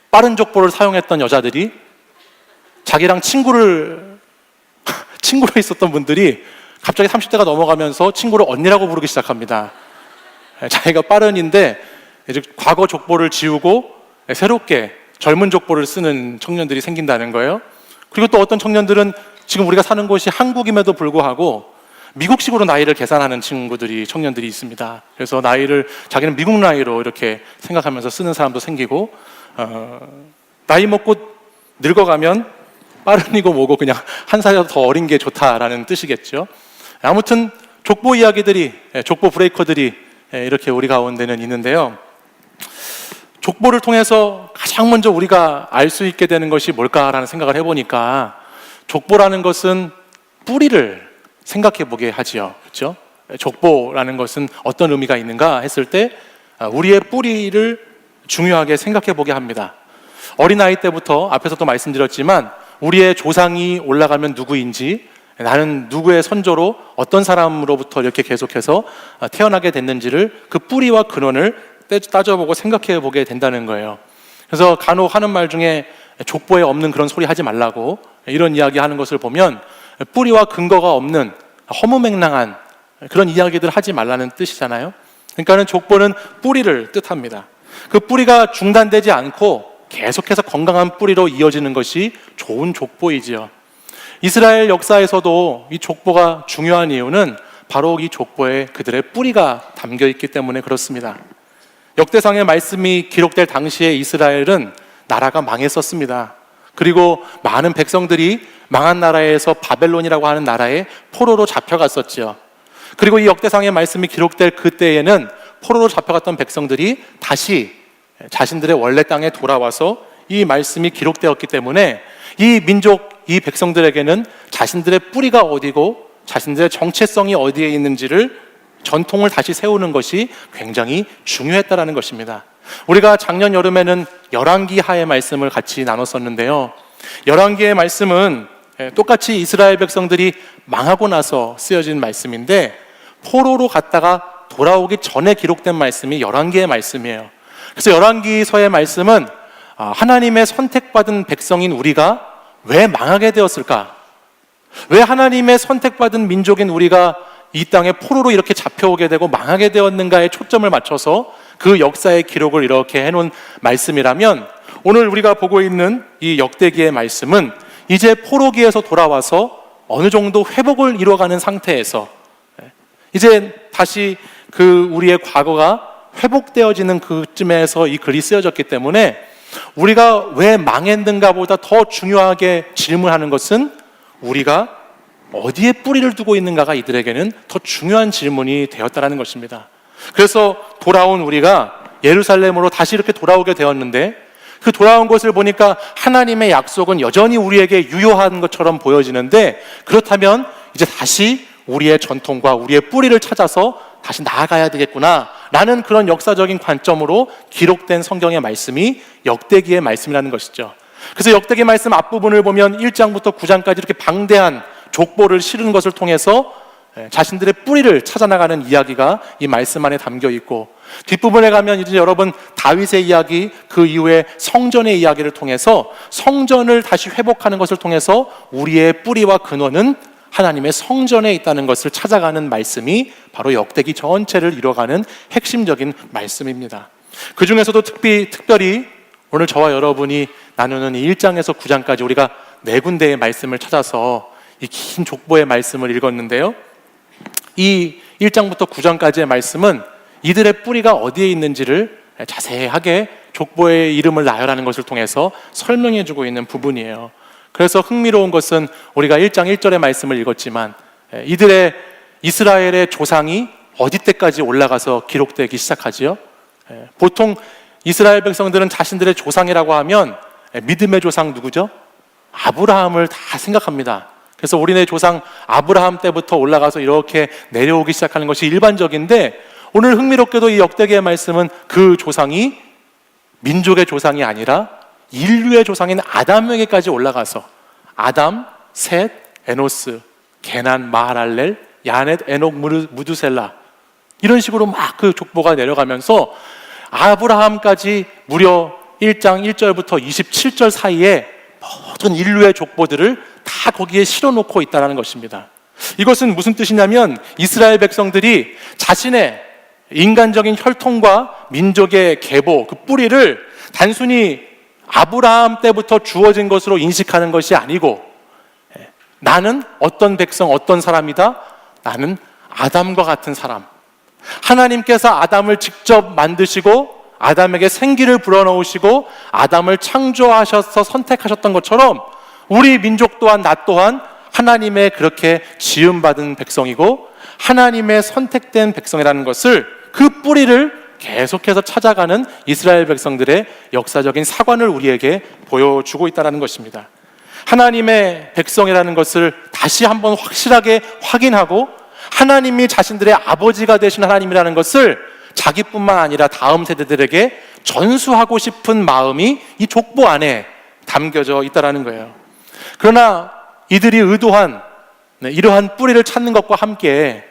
빠른 족보를 사용했던 여자들이 자기랑 친구로 있었던 분들이 갑자기 30대가 넘어가면서 친구를 언니라고 부르기 시작합니다. 자기가 빠른인데 이제 과거 족보를 지우고 새롭게 젊은 족보를 쓰는 청년들이 생긴다는 거예요. 그리고 또 어떤 청년들은 지금 우리가 사는 곳이 한국임에도 불구하고 미국식으로 나이를 계산하는 청년들이 있습니다. 그래서 나이를 자기는 미국 나이로 이렇게 생각하면서 쓰는 사람도 생기고, 나이 먹고 늙어가면 빠른이고 뭐고 그냥 한 살이라도 더 어린 게 좋다라는 뜻이겠죠. 아무튼 족보 이야기들이, 족보 브레이커들이 이렇게 우리 가운데는 있는데요. 족보를 통해서 가장 먼저 우리가 알 수 있게 되는 것이 뭘까라는 생각을 해보니까, 족보라는 것은 뿌리를 생각해 보게 하지요. 그렇죠? 족보라는 것은 어떤 의미가 있는가 했을 때 우리의 뿌리를 중요하게 생각해 보게 합니다. 어린아이 때부터 앞에서도 말씀드렸지만 우리의 조상이 올라가면 누구인지, 나는 누구의 선조로 어떤 사람으로부터 이렇게 계속해서 태어나게 됐는지를 그 뿌리와 근원을 따져보고 생각해 보게 된다는 거예요. 그래서 간혹 하는 말 중에 족보에 없는 그런 소리 하지 말라고 이런 이야기 하는 것을 보면, 뿌리와 근거가 없는 허무맹랑한 그런 이야기들 하지 말라는 뜻이잖아요. 그러니까는 족보는 뿌리를 뜻합니다. 그 뿌리가 중단되지 않고 계속해서 건강한 뿌리로 이어지는 것이 좋은 족보이지요. 이스라엘 역사에서도 이 족보가 중요한 이유는 바로 이 족보에 그들의 뿌리가 담겨 있기 때문에 그렇습니다. 역대상의 말씀이 기록될 당시에 이스라엘은 나라가 망했었습니다. 그리고 많은 백성들이 망한 나라에서 바벨론이라고 하는 나라에 포로로 잡혀갔었죠. 그리고 이 역대상의 말씀이 기록될 그때에는 포로로 잡혀갔던 백성들이 다시 자신들의 원래 땅에 돌아와서 이 말씀이 기록되었기 때문에 이 민족, 이 백성들에게는 자신들의 뿌리가 어디고 자신들의 정체성이 어디에 있는지를, 전통을 다시 세우는 것이 굉장히 중요했다라는 것입니다. 우리가 작년 여름에는 열왕기하의 말씀을 같이 나눴었는데요. 열왕기의 말씀은 똑같이 이스라엘 백성들이 망하고 나서 쓰여진 말씀인데, 포로로 갔다가 돌아오기 전에 기록된 말씀이 열왕기의 말씀이에요. 그래서 열왕기서의 말씀은 하나님의 선택받은 백성인 우리가 왜 망하게 되었을까? 왜 하나님의 선택받은 민족인 우리가 이 땅에 포로로 이렇게 잡혀오게 되고 망하게 되었는가에 초점을 맞춰서 그 역사의 기록을 이렇게 해놓은 말씀이라면, 오늘 우리가 보고 있는 이 역대기의 말씀은 이제 포로기에서 돌아와서 어느 정도 회복을 이뤄가는 상태에서 이제 다시 그 우리의 과거가 회복되어지는 그쯤에서 이 글이 쓰여졌기 때문에 우리가 왜 망했는가 보다 더 중요하게 질문하는 것은 우리가 어디에 뿌리를 두고 있는가가 이들에게는 더 중요한 질문이 되었다는 것입니다. 그래서 돌아온 우리가 예루살렘으로 다시 이렇게 돌아오게 되었는데, 그 돌아온 것을 보니까 하나님의 약속은 여전히 우리에게 유효한 것처럼 보여지는데, 그렇다면 이제 다시 우리의 전통과 우리의 뿌리를 찾아서 다시 나아가야 되겠구나 라는 그런 역사적인 관점으로 기록된 성경의 말씀이 역대기의 말씀이라는 것이죠. 그래서 역대기 말씀 앞부분을 보면 1장부터 9장까지 이렇게 방대한 족보를 실은 것을 통해서 자신들의 뿌리를 찾아나가는 이야기가 이 말씀 안에 담겨 있고, 뒷부분에 가면 이제 여러분 다윗의 이야기, 그 이후에 성전의 이야기를 통해서 성전을 다시 회복하는 것을 통해서 우리의 뿌리와 근원은 하나님의 성전에 있다는 것을 찾아가는 말씀이 바로 역대기 전체를 이뤄가는 핵심적인 말씀입니다. 그 중에서도 특별히 오늘 저와 여러분이 나누는 이 1장에서 9장까지 우리가 4군데의 말씀을 찾아서 이 긴 족보의 말씀을 읽었는데요, 이 1장부터 9장까지의 말씀은 이들의 뿌리가 어디에 있는지를 자세하게 족보의 이름을 나열하는 것을 통해서 설명해 주고 있는 부분이에요. 그래서 흥미로운 것은 우리가 1장 1절의 말씀을 읽었지만 이들의 이스라엘의 조상이 어디 때까지 올라가서 기록되기 시작하지요? 보통 이스라엘 백성들은 자신들의 조상이라고 하면 믿음의 조상 누구죠? 아브라함을 다 생각합니다. 그래서 우리네 조상 아브라함 때부터 올라가서 이렇게 내려오기 시작하는 것이 일반적인데, 오늘 흥미롭게도 이 역대기의 말씀은 그 조상이 민족의 조상이 아니라 인류의 조상인 아담에게까지 올라가서 아담, 셋, 에노스, 게난, 마하랄렐, 야넷, 에녹, 무두셀라 이런 식으로 막 그 족보가 내려가면서 아브라함까지 무려 1장 1절부터 27절 사이에 모든 인류의 족보들을 다 거기에 실어놓고 있다는 것입니다. 이것은 무슨 뜻이냐면 이스라엘 백성들이 자신의 인간적인 혈통과 민족의 계보, 그 뿌리를 단순히 아브라함 때부터 주어진 것으로 인식하는 것이 아니고, 나는 어떤 백성, 어떤 사람이다? 나는 아담과 같은 사람. 하나님께서 아담을 직접 만드시고 아담에게 생기를 불어넣으시고 아담을 창조하셔서 선택하셨던 것처럼 우리 민족 또한 나 또한 하나님의 그렇게 지음받은 백성이고 하나님의 선택된 백성이라는 것을, 그 뿌리를 계속해서 찾아가는 이스라엘 백성들의 역사적인 사관을 우리에게 보여주고 있다는 것입니다. 하나님의 백성이라는 것을 다시 한번 확실하게 확인하고 하나님이 자신들의 아버지가 되신 하나님이라는 것을 자기뿐만 아니라 다음 세대들에게 전수하고 싶은 마음이 이 족보 안에 담겨져 있다는 거예요. 그러나 이들이 의도한 이러한 뿌리를 찾는 것과 함께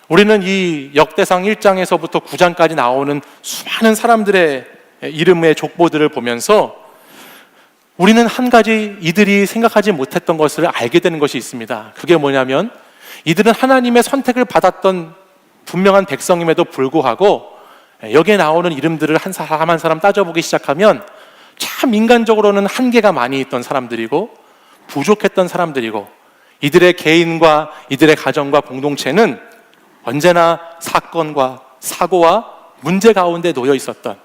우리는 이 역대상 1장에서부터 9장까지 나오는 수많은 사람들의 이름의 족보들을 보면서 우리는 한 가지 이들이 생각하지 못했던 것을 알게 되는 것이 있습니다. 그게 뭐냐면 이들은 하나님의 선택을 받았던 분명한 백성임에도 불구하고 여기에 나오는 이름들을 한 사람 한 사람 따져보기 시작하면 참 인간적으로는 한계가 많이 있던 사람들이고 부족했던 사람들이고, 이들의 개인과 이들의 가정과 공동체는 언제나 사건과 사고와 문제 가운데 놓여 있었던,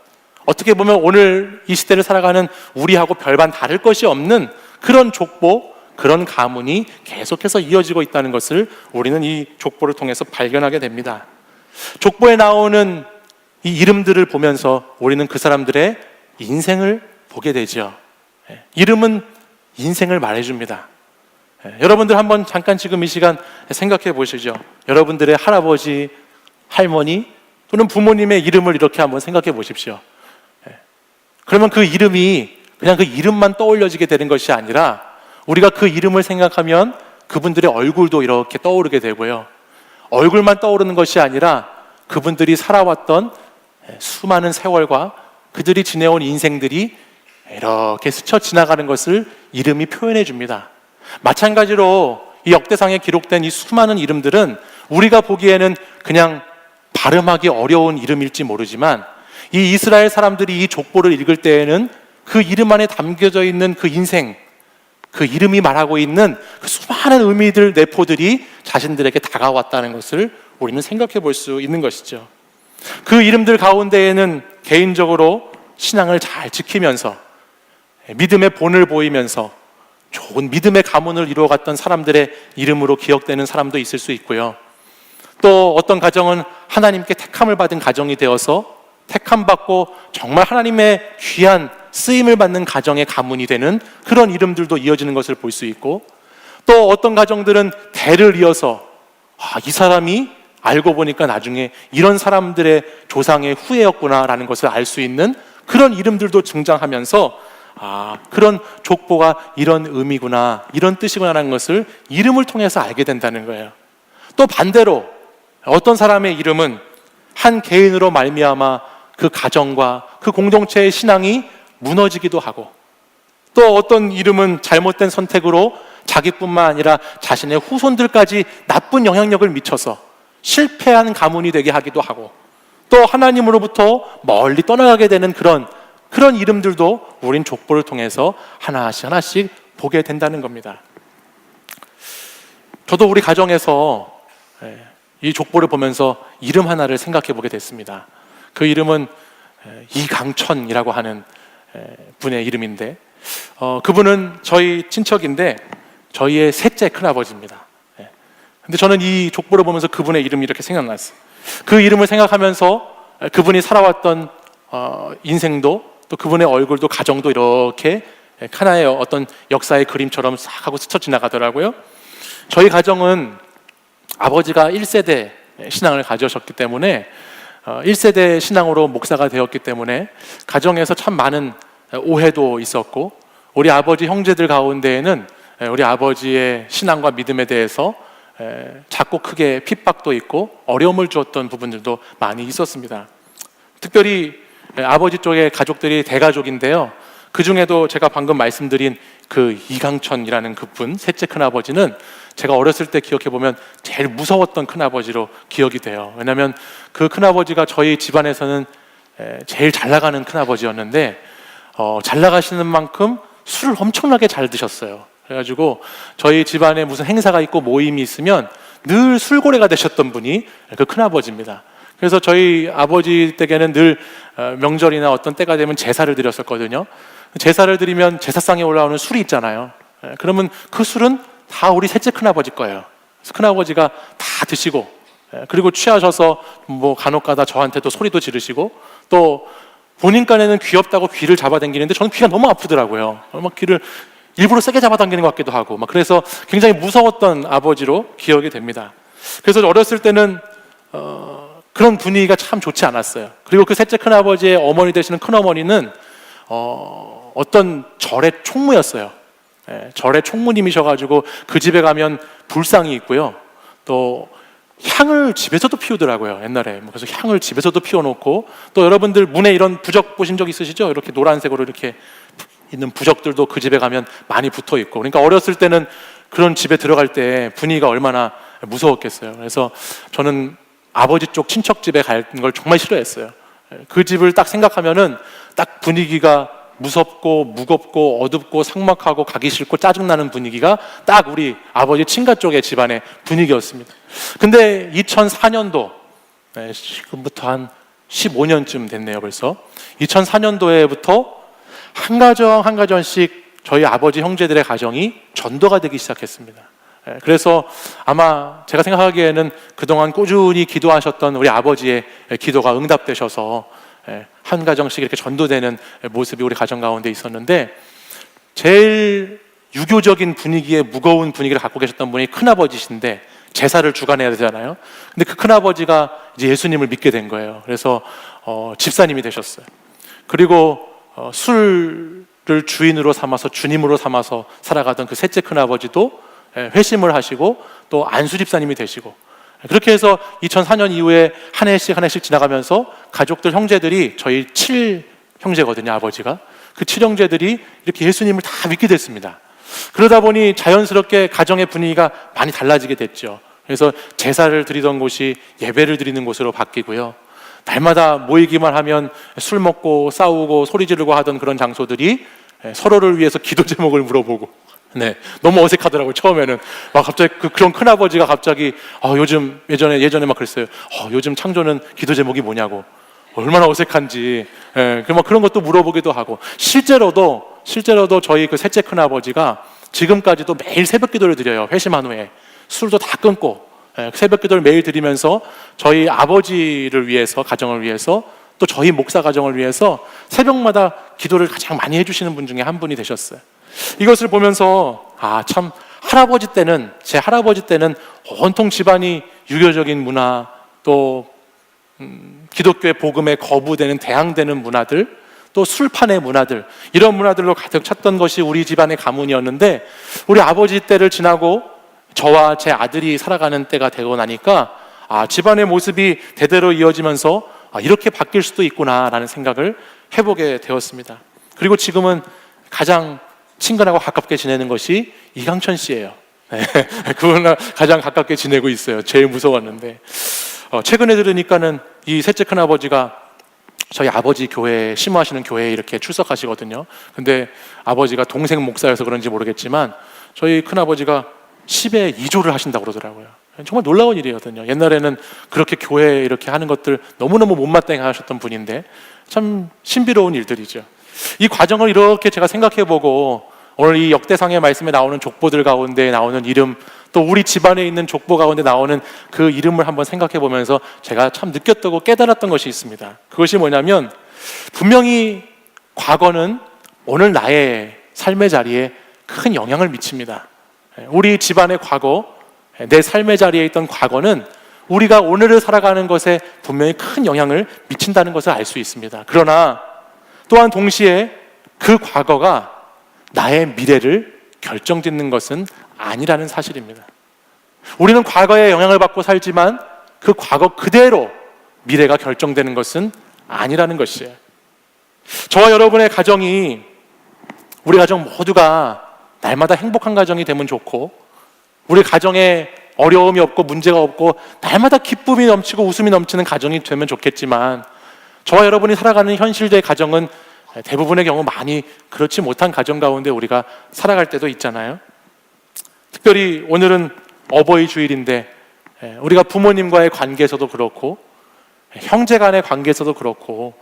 어떻게 보면 오늘 이 시대를 살아가는 우리하고 별반 다를 것이 없는 그런 족보, 그런 가문이 계속해서 이어지고 있다는 것을 우리는 이 족보를 통해서 발견하게 됩니다. 족보에 나오는 이 이름들을 보면서 우리는 그 사람들의 인생을 보게 되죠. 이름은 인생을 말해줍니다. 여러분들 한번 잠깐 지금 이 시간 생각해 보시죠. 여러분들의 할아버지, 할머니 또는 부모님의 이름을 이렇게 한번 생각해 보십시오. 그러면 그 이름이 그냥 그 이름만 떠올려지게 되는 것이 아니라 우리가 그 이름을 생각하면 그분들의 얼굴도 이렇게 떠오르게 되고요. 얼굴만 떠오르는 것이 아니라 그분들이 살아왔던 수많은 세월과 그들이 지내온 인생들이 이렇게 스쳐 지나가는 것을 이름이 표현해 줍니다. 마찬가지로 이 역대상에 기록된 이 수많은 이름들은 우리가 보기에는 그냥 발음하기 어려운 이름일지 모르지만 이 이스라엘 사람들이 이 족보를 읽을 때에는 그 이름 안에 담겨져 있는 그 인생, 그 이름이 말하고 있는 그 수많은 의미들, 내포들이 자신들에게 다가왔다는 것을 우리는 생각해 볼 수 있는 것이죠. 그 이름들 가운데에는 개인적으로 신앙을 잘 지키면서 믿음의 본을 보이면서 좋은 믿음의 가문을 이루어갔던 사람들의 이름으로 기억되는 사람도 있을 수 있고요. 또 어떤 가정은 하나님께 택함을 받은 가정이 되어서 택함받고 정말 하나님의 귀한 쓰임을 받는 가정의 가문이 되는 그런 이름들도 이어지는 것을 볼 수 있고, 또 어떤 가정들은 대를 이어서 이 사람이 알고 보니까 나중에 이런 사람들의 조상의 후예였구나라는 것을 알 수 있는 그런 이름들도 등장하면서 그런 족보가 이런 의미구나, 이런 뜻이구나라는 것을 이름을 통해서 알게 된다는 거예요. 또 반대로 어떤 사람의 이름은 한 개인으로 말미암아 그 가정과 그 공동체의 신앙이 무너지기도 하고, 또 어떤 이름은 잘못된 선택으로 자기뿐만 아니라 자신의 후손들까지 나쁜 영향력을 미쳐서 실패한 가문이 되게 하기도 하고, 또 하나님으로부터 멀리 떠나가게 되는 그런 이름들도 우린 족보를 통해서 하나씩 보게 된다는 겁니다. 저도 우리 가정에서 이 족보를 보면서 이름 하나를 생각해 보게 됐습니다. 그 이름은 이강천이라고 하는 분의 이름인데, 그분은 저희 친척인데 저희의 셋째 큰아버지입니다. 근데 저는 이 족보를 보면서 그분의 이름이 이렇게 생각났어요. 그 이름을 생각하면서 그분이 살아왔던 인생도, 또 그분의 얼굴도, 가정도 이렇게 하나의 어떤 역사의 그림처럼 싹 하고 스쳐 지나가더라고요. 저희 가정은 아버지가 1세대 신앙을 가져셨기 때문에 1세대 신앙으로 목사가 되었기 때문에 가정에서 참 많은 오해도 있었고, 우리 아버지 형제들 가운데에는 우리 아버지의 신앙과 믿음에 대해서 작고 크게 핍박도 있고 어려움을 주었던 부분들도 많이 있었습니다. 특별히 아버지 쪽의 가족들이 대가족인데요, 그 중에도 제가 방금 말씀드린 그 이강천이라는 그분, 셋째 큰아버지는 제가 어렸을 때 기억해보면 제일 무서웠던 큰아버지로 기억이 돼요. 왜냐하면 그 큰아버지가 저희 집안에서는 제일 잘 나가는 큰아버지였는데, 잘 나가시는 만큼 술을 엄청나게 잘 드셨어요. 그래가지고 저희 집안에 무슨 행사가 있고 모임이 있으면 늘 술고래가 되셨던 분이 그 큰아버지입니다. 그래서 저희 아버지 댁에는 늘 명절이나 어떤 때가 되면 제사를 드렸었거든요. 제사를 드리면 제사상에 올라오는 술이 있잖아요. 그러면 그 술은 다 우리 셋째 큰아버지 거예요. 그래서 큰아버지가 다 드시고, 그리고 취하셔서 뭐 간혹가다 저한테도 소리도 지르시고, 또 본인 간에는 귀엽다고 귀를 잡아당기는데 저는 귀가 너무 아프더라고요. 막 귀를 일부러 세게 잡아당기는 것 같기도 하고, 막 그래서 굉장히 무서웠던 아버지로 기억이 됩니다. 그래서 어렸을 때는 그런 분위기가 참 좋지 않았어요. 그리고 그 셋째 큰아버지의 어머니 되시는 큰어머니는 어떤 절의 총무였어요. 절의 총무님이셔가지고 그 집에 가면 불상이 있고요, 또 향을 집에서도 피우더라고요, 옛날에. 그래서 향을 집에서도 피워놓고, 또 여러분들 문에 이런 부적 보신 적 있으시죠? 이렇게 노란색으로 이렇게 있는 부적들도 그 집에 가면 많이 붙어 있고, 그러니까 어렸을 때는 그런 집에 들어갈 때 분위기가 얼마나 무서웠겠어요. 그래서 저는 아버지 쪽 친척 집에 가는 걸 정말 싫어했어요. 그 집을 딱 생각하면은 딱 분위기가 무섭고 무겁고 어둡고 삭막하고 가기 싫고 짜증나는 분위기가 딱 우리 아버지 친가 쪽의 집안의 분위기였습니다. 근데 2004년도, 지금부터 한 15년쯤 됐네요 벌써. 2004년도에부터 한 가정 한 가정씩 저희 아버지 형제들의 가정이 전도가 되기 시작했습니다. 그래서 아마 제가 생각하기에는 그동안 꾸준히 기도하셨던 우리 아버지의 기도가 응답되셔서 한 가정씩 이렇게 전도되는 모습이 우리 가정 가운데 있었는데, 제일 유교적인 분위기에 무거운 분위기를 갖고 계셨던 분이 큰아버지신데 제사를 주관해야 되잖아요. 근데 그 큰아버지가 이제 예수님을 믿게 된 거예요. 그래서 집사님이 되셨어요. 그리고 술을 주인으로 삼아서 주님으로 삼아서 살아가던 그 셋째 큰아버지도 회심을 하시고 또 안수 집사님이 되시고, 그렇게 해서 2004년 이후에 한 해씩 지나가면서 가족들, 형제들이, 저희 7형제거든요 아버지가, 그 7형제들이 이렇게 예수님을 다 믿게 됐습니다. 그러다 보니 자연스럽게 가정의 분위기가 많이 달라지게 됐죠. 그래서 제사를 드리던 곳이 예배를 드리는 곳으로 바뀌고요, 날마다 모이기만 하면 술 먹고 싸우고 소리 지르고 하던 그런 장소들이 서로를 위해서 기도 제목을 물어보고, 네, 너무 어색하더라고요. 처음에는 막 갑자기 그런 큰 아버지가 갑자기 요즘 예전에 막 그랬어요. 요즘 창조는 기도 제목이 뭐냐고, 얼마나 어색한지. 예, 그런 것도 물어보기도 하고, 실제로도 저희 그 셋째 큰 아버지가 지금까지도 매일 새벽 기도를 드려요. 회심한 후에 술도 다 끊고 새벽 기도를 매일 드리면서 저희 아버지를 위해서, 가정을 위해서, 또 저희 목사 가정을 위해서 새벽마다 기도를 가장 많이 해주시는 분 중에 한 분이 되셨어요. 이것을 보면서 참 제 할아버지 때는 온통 집안이 유교적인 문화, 또 기독교의 복음에 거부되는, 대항되는 문화들, 또 술판의 문화들, 이런 문화들로 가득 찼던 것이 우리 집안의 가문이었는데, 우리 아버지 때를 지나고 저와 제 아들이 살아가는 때가 되고 나니까 집안의 모습이 대대로 이어지면서 이렇게 바뀔 수도 있구나라는 생각을 해보게 되었습니다. 그리고 지금은 가장 친근하고 가깝게 지내는 것이 이강천 씨예요. 네, 그분과 가장 가깝게 지내고 있어요. 제일 무서웠는데 최근에 들으니까는 이 셋째 큰아버지가 저희 아버지 교회, 심호하시는 교회에 이렇게 출석하시거든요. 근데 아버지가 동생 목사여서 그런지 모르겠지만 저희 큰아버지가 10에 2조를 하신다고 그러더라고요. 정말 놀라운 일이거든요. 옛날에는 그렇게 교회에 이렇게 하는 것들 너무너무 못마땅해 하셨던 분인데 참 신비로운 일들이죠. 이 과정을 이렇게 제가 생각해보고, 오늘 이 역대상의 말씀에 나오는 족보들 가운데 나오는 이름, 또 우리 집안에 있는 족보 가운데 나오는 그 이름을 한번 생각해보면서 제가 참 느꼈다고 깨달았던 것이 있습니다. 그것이 뭐냐면, 분명히 과거는 오늘 나의 삶의 자리에 큰 영향을 미칩니다. 우리 집안의 과거, 내 삶의 자리에 있던 과거는 우리가 오늘을 살아가는 것에 분명히 큰 영향을 미친다는 것을 알 수 있습니다. 그러나 또한 동시에 그 과거가 나의 미래를 결정짓는 것은 아니라는 사실입니다. 우리는 과거에 영향을 받고 살지만 그 과거 그대로 미래가 결정되는 것은 아니라는 것이에요. 저와 여러분의 가정이, 우리 가정 모두가 날마다 행복한 가정이 되면 좋고, 우리 가정에 어려움이 없고 문제가 없고 날마다 기쁨이 넘치고 웃음이 넘치는 가정이 되면 좋겠지만, 저와 여러분이 살아가는 현실의 가정은 대부분의 경우 많이 그렇지 못한 가정 가운데 우리가 살아갈 때도 있잖아요. 특별히 오늘은 어버이 주일인데 우리가 부모님과의 관계에서도 그렇고, 형제 간의 관계에서도 그렇고,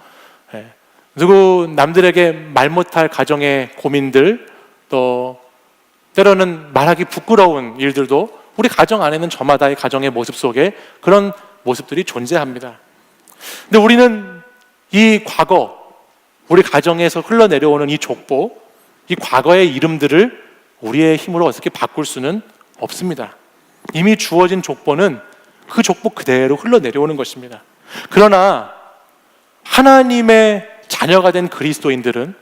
누구 남들에게 말 못할 가정의 고민들, 또 때로는 말하기 부끄러운 일들도 우리 가정 안에는 저마다의 가정의 모습 속에 그런 모습들이 존재합니다. 근데 우리는 이 과거, 우리 가정에서 흘러내려오는 이 족보, 이 과거의 이름들을 우리의 힘으로 어떻게 바꿀 수는 없습니다. 이미 주어진 족보는 그 족보 그대로 흘러내려오는 것입니다. 그러나 하나님의 자녀가 된 그리스도인들은,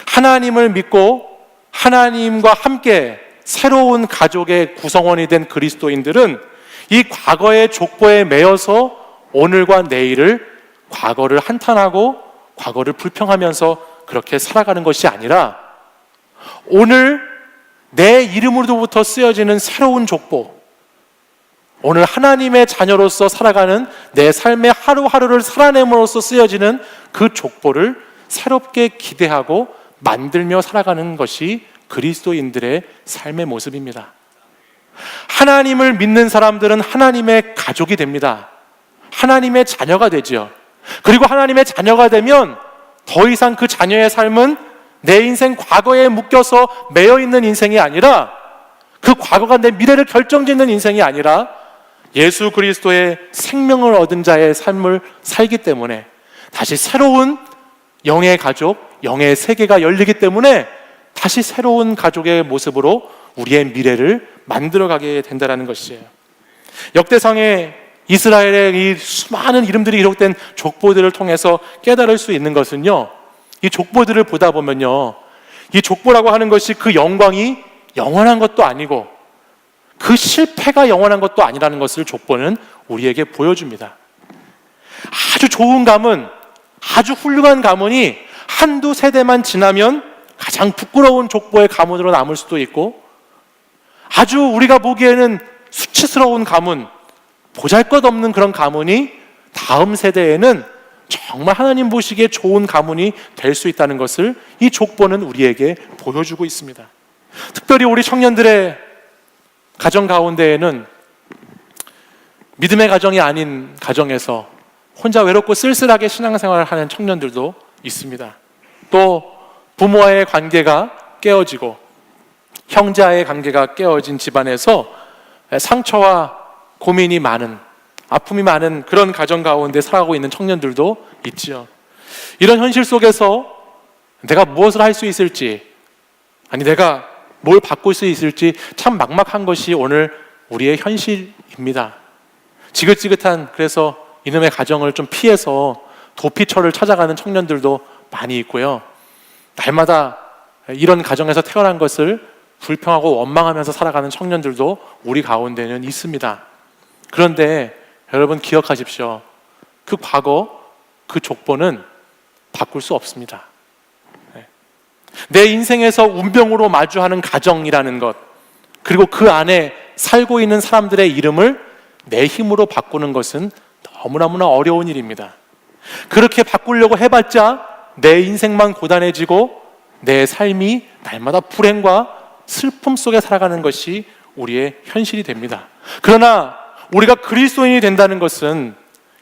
하나님을 믿고 하나님과 함께 새로운 가족의 구성원이 된 그리스도인들은 이 과거의 족보에 매여서 오늘과 내일을, 과거를 한탄하고 과거를 불평하면서 그렇게 살아가는 것이 아니라, 오늘 내 이름으로부터 쓰여지는 새로운 족보, 오늘 하나님의 자녀로서 살아가는 내 삶의 하루하루를 살아냄으로써 쓰여지는 그 족보를 새롭게 기대하고 만들며 살아가는 것이 그리스도인들의 삶의 모습입니다. 하나님을 믿는 사람들은 하나님의 가족이 됩니다. 하나님의 자녀가 되지요. 그리고 하나님의 자녀가 되면 더 이상 그 자녀의 삶은 내 인생 과거에 묶여서 매여있는 인생이 아니라, 그 과거가 내 미래를 결정짓는 인생이 아니라 예수 그리스도의 생명을 얻은 자의 삶을 살기 때문에 다시 새로운 영의 가족, 영의 세계가 열리기 때문에 다시 새로운 가족의 모습으로 우리의 미래를 만들어가게 된다는 것이에요. 역대상의 이스라엘의 이 수많은 이름들이 기록된 족보들을 통해서 깨달을 수 있는 것은요, 이 족보들을 보다 보면요, 이 족보라고 하는 것이 그 영광이 영원한 것도 아니고 그 실패가 영원한 것도 아니라는 것을 족보는 우리에게 보여줍니다. 아주 좋은 가문, 아주 훌륭한 가문이 한두 세대만 지나면 가장 부끄러운 족보의 가문으로 남을 수도 있고, 아주 우리가 보기에는 수치스러운 가문, 보잘것없는 그런 가문이 다음 세대에는 정말 하나님 보시기에 좋은 가문이 될 수 있다는 것을 이 족보는 우리에게 보여주고 있습니다. 특별히 우리 청년들의 가정 가운데에는 믿음의 가정이 아닌 가정에서 혼자 외롭고 쓸쓸하게 신앙생활을 하는 청년들도 있습니다. 또 부모와의 관계가 깨어지고 형제와의 관계가 깨어진 집안에서 상처와 고민이 많은, 아픔이 많은 그런 가정 가운데 살아가고 있는 청년들도 있지요. 이런 현실 속에서 내가 무엇을 할 수 있을지, 아니 내가 뭘 바꿀 수 있을지 참 막막한 것이 오늘 우리의 현실입니다. 지긋지긋한, 그래서 이놈의 가정을 좀 피해서 도피처를 찾아가는 청년들도 많이 있고요. 날마다 이런 가정에서 태어난 것을 불평하고 원망하면서 살아가는 청년들도 우리 가운데는 있습니다. 그런데 여러분 기억하십시오. 그 과거, 그 족보는 바꿀 수 없습니다. 내 인생에서 운명으로 마주하는 가정이라는 것, 그리고 그 안에 살고 있는 사람들의 이름을 내 힘으로 바꾸는 것은 너무너무나 어려운 일입니다. 그렇게 바꾸려고 해봤자 내 인생만 고단해지고 내 삶이 날마다 불행과 슬픔 속에 살아가는 것이 우리의 현실이 됩니다. 그러나 우리가 그리스도인이 된다는 것은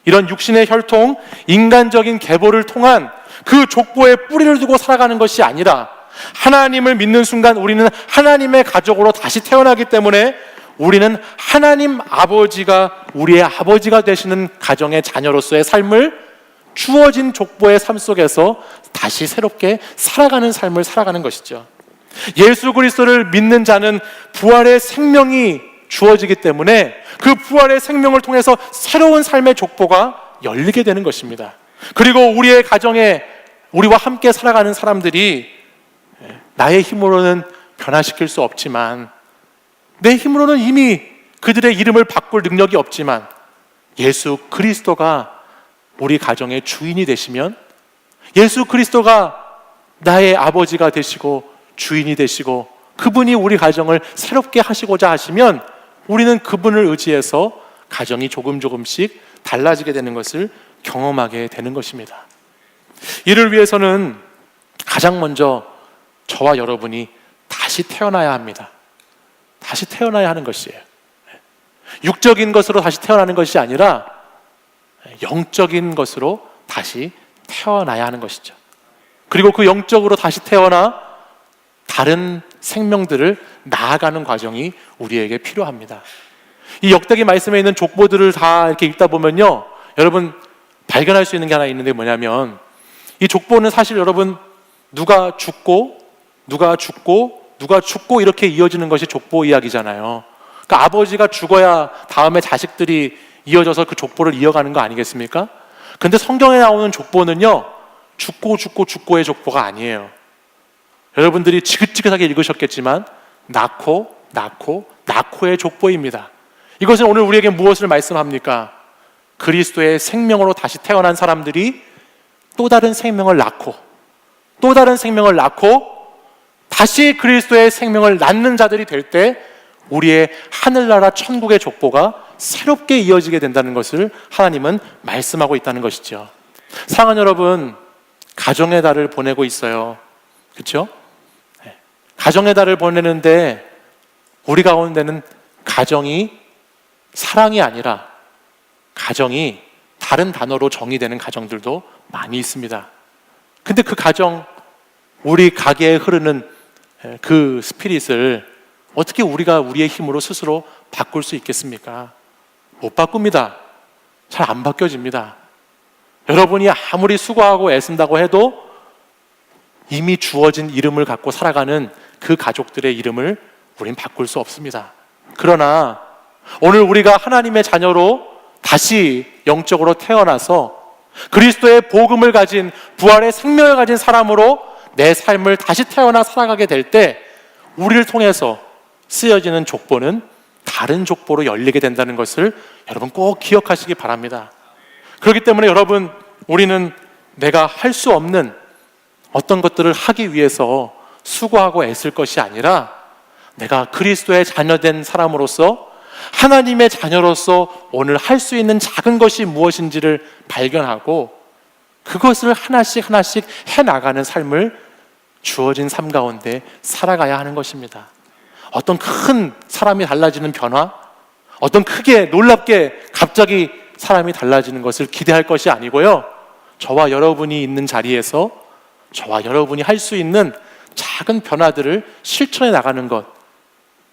이런 육신의 혈통, 인간적인 계보를 통한 그 족보에 뿌리를 두고 살아가는 것이 아니라 하나님을 믿는 순간 우리는 하나님의 가족으로 다시 태어나기 때문에 우리는 하나님 아버지가 우리의 아버지가 되시는 가정의 자녀로서의 삶을 주어진 족보의 삶 속에서 다시 새롭게 살아가는 삶을 살아가는 것이죠. 예수 그리스도를 믿는 자는 부활의 생명이 주어지기 때문에 그 부활의 생명을 통해서 새로운 삶의 족보가 열리게 되는 것입니다. 그리고 우리의 가정에 우리와 함께 살아가는 사람들이 나의 힘으로는 변화시킬 수 없지만, 내 힘으로는 이미 그들의 이름을 바꿀 능력이 없지만 예수 그리스도가 우리 가정의 주인이 되시면, 예수 그리스도가 나의 아버지가 되시고 주인이 되시고 그분이 우리 가정을 새롭게 하시고자 하시면 우리는 그분을 의지해서 가정이 조금씩 달라지게 되는 것을 경험하게 되는 것입니다. 이를 위해서는 가장 먼저 저와 여러분이 다시 태어나야 합니다. 다시 태어나야 하는 것이에요. 육적인 것으로 다시 태어나는 것이 아니라 영적인 것으로 다시 태어나야 하는 것이죠. 그리고 그 영적으로 다시 태어나 다른 생명들을 나아가는 과정이 우리에게 필요합니다. 이 역대기 말씀에 있는 족보들을 다 이렇게 읽다 보면요, 여러분 발견할 수 있는 게 하나 있는데 뭐냐면, 이 족보는 사실 여러분 누가 죽고 이렇게 이어지는 것이 족보 이야기잖아요. 그러니까 아버지가 죽어야 다음에 자식들이 이어져서 그 족보를 이어가는 거 아니겠습니까? 근데 성경에 나오는 족보는요, 죽고의 족보가 아니에요. 여러분들이 지긋지긋하게 읽으셨겠지만 낳고의 족보입니다. 이것은 오늘 우리에게 무엇을 말씀합니까? 그리스도의 생명으로 다시 태어난 사람들이 또 다른 생명을 낳고 다시 그리스도의 생명을 낳는 자들이 될 때 우리의 하늘나라 천국의 족보가 새롭게 이어지게 된다는 것을 하나님은 말씀하고 있다는 것이죠. 사랑하는 여러분, 가정의 달을 보내고 있어요. 그렇죠? 가정의 달을 보내는데 우리 가운데는 가정이 사랑이 아니라 가정이 다른 단어로 정의되는 가정들도 많이 있습니다. 근데 그 가정, 우리 가게에 흐르는 그 스피릿을 어떻게 우리가 우리의 힘으로 스스로 바꿀 수 있겠습니까? 못 바꿉니다. 잘 안 바뀌어집니다. 여러분이 아무리 수고하고 애쓴다고 해도 이미 주어진 이름을 갖고 살아가는 그 가족들의 이름을 우린 바꿀 수 없습니다. 그러나 오늘 우리가 하나님의 자녀로 다시 영적으로 태어나서 그리스도의 복음을 가진, 부활의 생명을 가진 사람으로 내 삶을 다시 태어나 살아가게 될 때 우리를 통해서 쓰여지는 족보는 다른 족보로 열리게 된다는 것을 여러분 꼭 기억하시기 바랍니다. 그렇기 때문에 여러분, 우리는 내가 할 수 없는 어떤 것들을 하기 위해서 수고하고 애쓸 것이 아니라 내가 그리스도의 자녀된 사람으로서, 하나님의 자녀로서 오늘 할 수 있는 작은 것이 무엇인지를 발견하고 그것을 하나씩 해나가는 삶을 주어진 삶 가운데 살아가야 하는 것입니다. 어떤 큰 사람이 달라지는 변화, 어떤 크게 놀랍게 갑자기 사람이 달라지는 것을 기대할 것이 아니고요, 저와 여러분이 있는 자리에서 저와 여러분이 할 수 있는 작은 변화들을 실천해 나가는 것,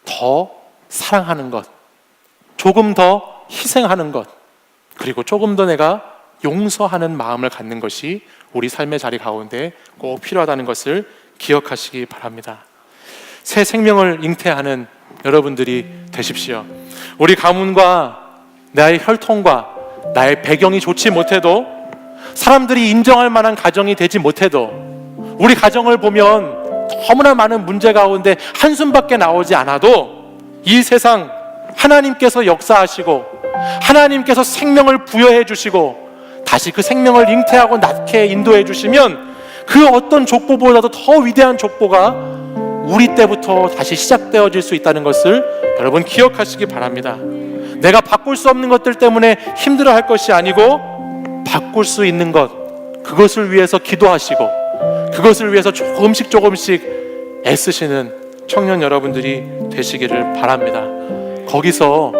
더 사랑하는 것, 조금 더 희생하는 것, 그리고 조금 더 내가 용서하는 마음을 갖는 것이 우리 삶의 자리 가운데 꼭 필요하다는 것을 기억하시기 바랍니다. 새 생명을 잉태하는 여러분들이 되십시오. 우리 가문과 나의 혈통과 나의 배경이 좋지 못해도, 사람들이 인정할 만한 가정이 되지 못해도, 우리 가정을 보면 너무나 많은 문제 가운데 한숨밖에 나오지 않아도 이 세상 하나님께서 역사하시고 하나님께서 생명을 부여해 주시고 다시 그 생명을 잉태하고 낳게 인도해 주시면 그 어떤 족보보다도 더 위대한 족보가 우리 때부터 다시 시작되어질 수 있다는 것을 여러분 기억하시기 바랍니다. 내가 바꿀 수 없는 것들 때문에 힘들어할 것이 아니고, 바꿀 수 있는 것, 그것을 위해서 기도하시고 그것을 위해서 조금씩 애쓰시는 청년 여러분들이 되시기를 바랍니다. 거기서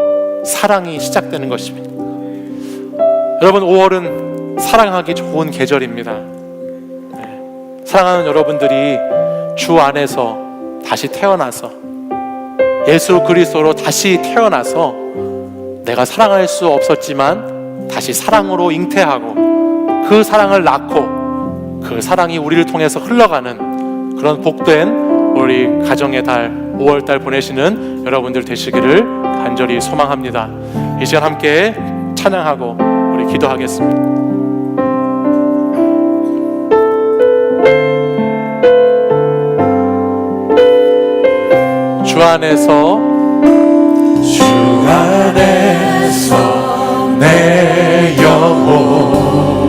사랑이 시작되는 것입니다. 여러분, 5월은 사랑하기 좋은 계절입니다. 사랑하는 여러분들이 주 안에서 다시 태어나서 예수 그리스도로 다시 태어나서 내가 사랑할 수 없었지만 다시 사랑으로 잉태하고 그 사랑을 낳고 그 사랑이 우리를 통해서 흘러가는 그런 복된 우리 가정의 달 5월달 보내시는 여러분들 되시기를 간절히 소망합니다. 이 시간 함께 찬양하고 우리 기도하겠습니다. 주 안에서 내 영혼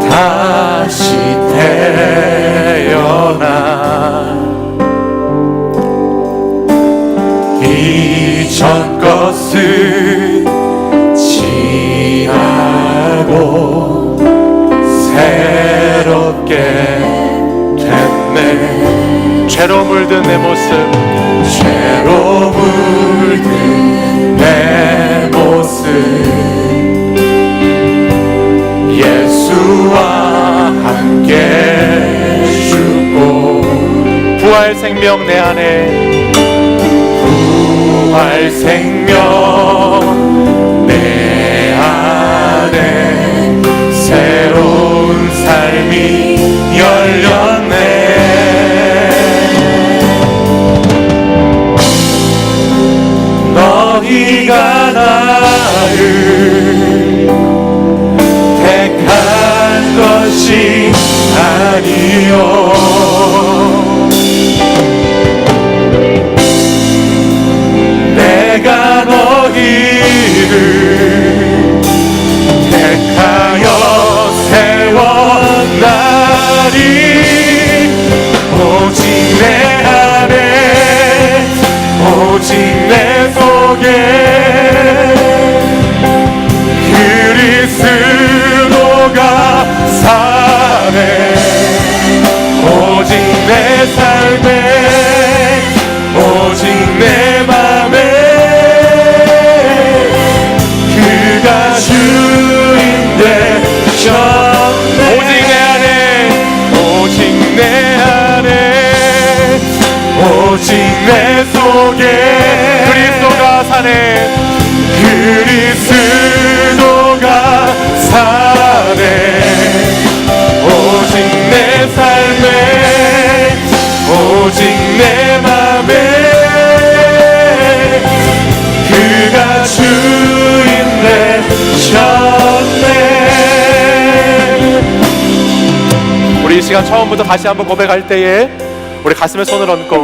다시 태어나 이전 것은 지나고 새롭게 됐네. 죄로 물든 내 모습, 죄로 물든 내 모습, 예수와 함께 죽고 부활 생명 내 안에, 부활 생명 내 안에 새로운 삶이 열렸네. 너희가 나를 택한 것이 아니요 내가 너희를 택하여 세웠나니 오직 내 안에 오직 내 속에 그리스도가 사네. 오직 내 삶에 오직 내 맘에 그가 주인 되셨네. 오직 내 안에 오직 내 안에 오직 내 속에 그리스도가 사네. 그리스도가 사네. 오직 내 삶에 오직 내 맘에 그가 주인 되셨네. 우리 이 시간 처음부터 다시 한번 고백할 때에 우리 가슴에 손을 얹고,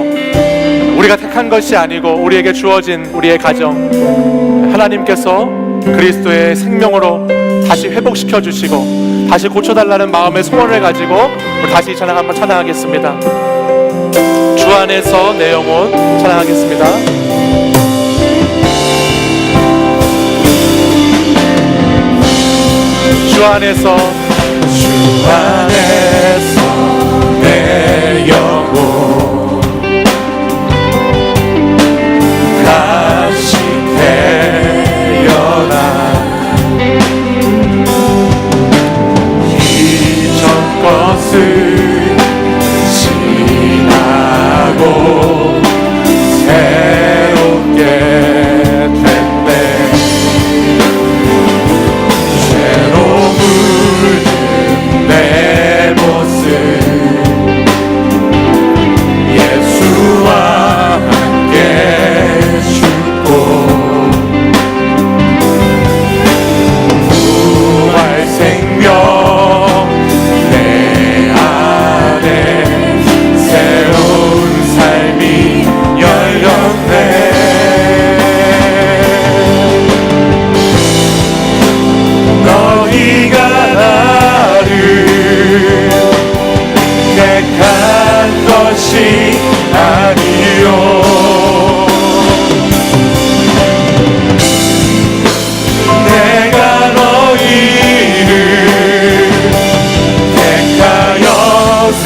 우리가 택한 것이 아니고 우리에게 주어진 우리의 가정, 하나님께서 그리스도의 생명으로 다시 회복시켜 주시고 다시 고쳐달라는 마음의 소원을 가지고 우리 다시 이 찬양 한번 찬양하겠습니다. 주 안에서 내 영혼 찬양하겠습니다. 주 안에서 주 안에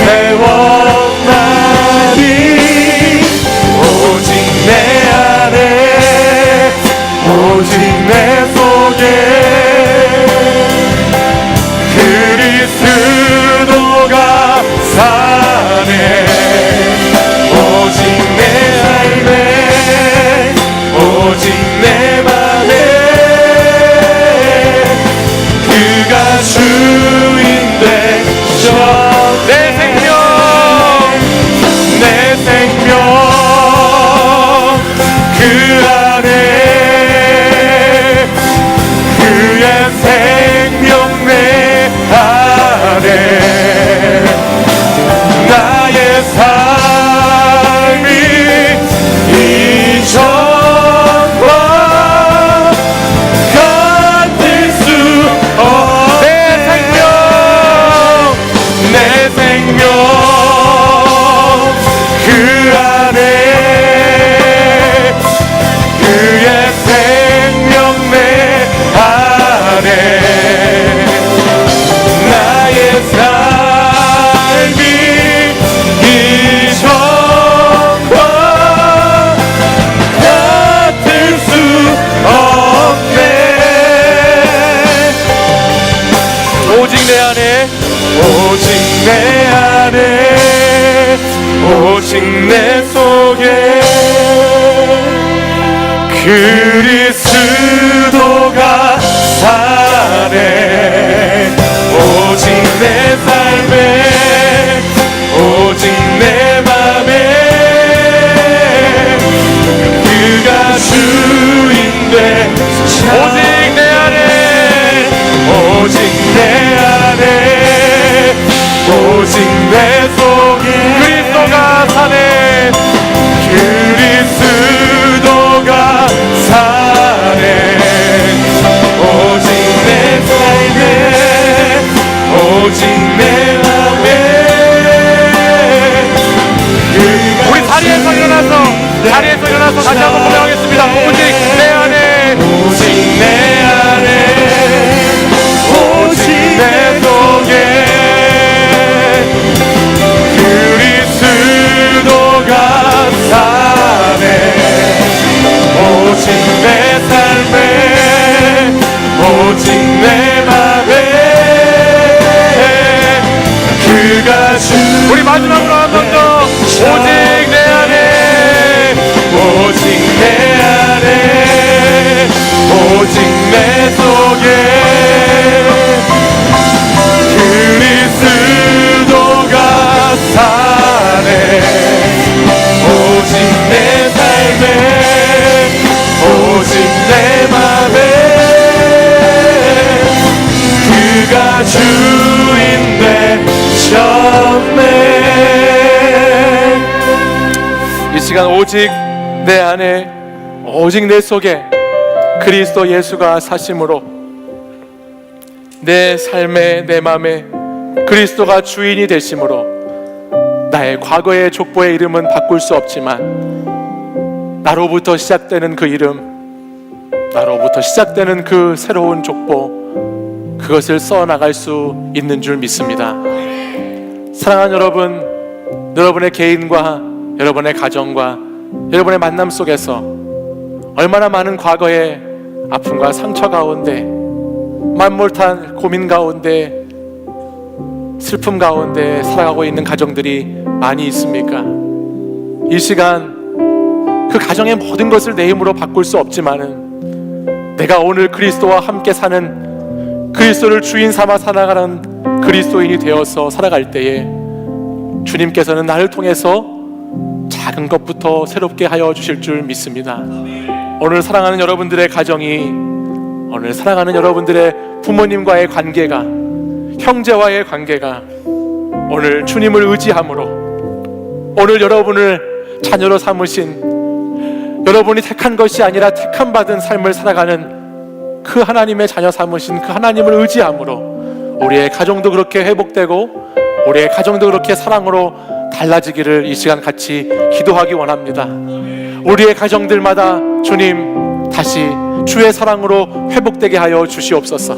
세워나니 오직 내 안에 오직 내 속에 그리스도가 사네 오직 내 삶에 오직 내 맘에 그가 주인 되셔 내 생명 그 안에 그의 생명 내 안에 나의 삶이 이전과 같을 수 없네 내 생명 그 안에 그의 생명 내 안에 나의 삶이 이전과 같을 수 없네 오직 내 안에 오직 내 안에 오직 내 속에 그리스도가 사네 오직 내 삶에 오직 내 맘에 그가 주인 되셔 오직 내 안에 오직 내 안에 오직 내 속에 그리스도가 사네 그리스도가 사네 오직 내 삶에 오직 내 맘에 우리 자리에서 일어나서 다시 한번 고백하겠습니다. 오직 내 안에 오직 내 안에 오직 내 속에 그리스도가 사네 오직 내 삶에 오직 내 맘에 그가 주 우리 마지막으로 한 번 더 오직 내 안에 오직 내 안에 오직 내 속에 그리스도가 사네 오직 내 삶에 오직 내 맘에 그가 주인 되셨네 이 시간 오직 내 안에 오직 내 속에 그리스도 예수가 사심으로 내 삶에 내 맘에 그리스도가 주인이 되심으로 나의 과거의 족보의 이름은 바꿀 수 없지만 나로부터 시작되는 그 이름 나로부터 시작되는 그 새로운 족보 그것을 써나갈 수 있는 줄 믿습니다. 사랑하는 여러분 여러분의 개인과 여러분의 가정과 여러분의 만남 속에서 얼마나 많은 과거의 아픔과 상처 가운데 만몰한 고민 가운데 슬픔 가운데 살아가고 있는 가정들이 많이 있습니까? 이 시간 그 가정의 모든 것을 내 힘으로 바꿀 수 없지만은 내가 오늘 그리스도와 함께 사는 그리스도를 주인 삼아 살아가는 그리스도인이 되어서 살아갈 때에 주님께서는 나를 통해서 작은 것부터 새롭게 하여 주실 줄 믿습니다. 오늘 사랑하는 여러분들의 가정이 오늘 사랑하는 여러분들의 부모님과의 관계가 형제와의 관계가 오늘 주님을 의지함으로 오늘 여러분을 자녀로 삼으신 여러분이 택한 것이 아니라 택함 받은 삶을 살아가는 그 하나님의 자녀 삼으신 그 하나님을 의지함으로 우리의 가정도 그렇게 회복되고 우리의 가정도 그렇게 사랑으로 달라지기를 이 시간 같이 기도하기 원합니다. 우리의 가정들마다 주님 다시 주의 사랑으로 회복되게 하여 주시옵소서.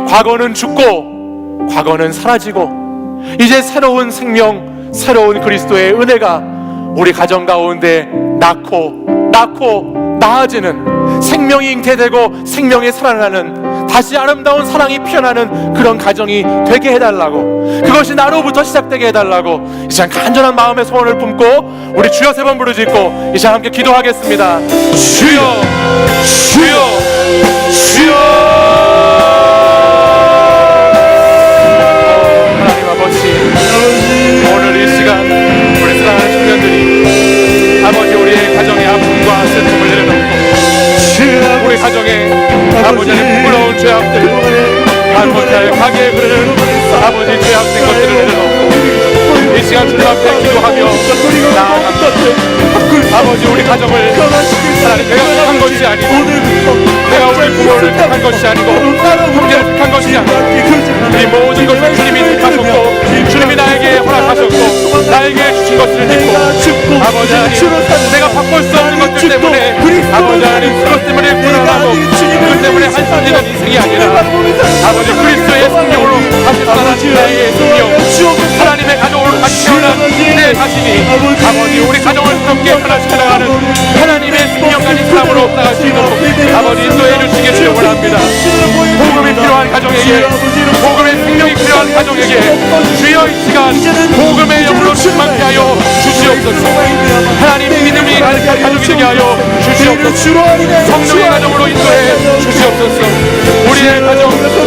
과거는 죽고 과거는 사라지고 이제 새로운 생명, 새로운 그리스도의 은혜가 우리 가정 가운데 낳고 나아지는, 생명이 잉태되고 생명이 살아나는, 다시 아름다운 사랑이 피어나는 그런 가정이 되게 해달라고, 그것이 나로부터 시작되게 해달라고 이 시간 간절한 마음의 소원을 품고 우리 주여 3번 부르짖고 이 시간 함께 기도하겠습니다. 주여, 주여, 주여. 하나님 아버지, 오늘 이 시간 우리 사랑하는 청년들이 아버지 우리의 가정의 아픔과 슬픔을 내려놓고 우리 가정에 아버지의 부끄러운 죄악들, 잘못할 가게에 흐르는 아버지 죄악된 것들을 내려놓고 이 시간 주님 앞에 기도하며 나아갑니다. 아버지 우리 가정을 하나님 내가 택한 것이 아니고, 내가 우리 부모를 택한 것이 아니고, 형제를 택한 것이 아니고, 이 모든 것을 주님이 택하셨고 주님이 나에게 허락하셨고 나에게 주신 것을 믿고 아버지 하나님, 내가 바꿀 수 없는 것들 때문에 아버지 하나님 그것 때문에 불안하고 그것 때문에 한심되는 인생이 아니라 아버지 그리스도의 생명으로 다시 살아난 나의 생명, 하나님의 가정으로 다시 태어난 내 자신이 아버지 우리 가정을 새롭게 변화시켜 나가는 하나님의 생명 가진 사람으로 살아갈 수 있도록 아버지 인도해 주시기를 원합니다. 복음이 필요한 가정에게, 복음의 생명이 필요한 가정에게 주여 이 시간 복음의 영으로 충만케 하여 주시옵소서. 하나님 믿음이 가득한 가족이 되게 하여 주시옵소서. 성령의 가정으로 인도해 주시옵소서. 우리의 가정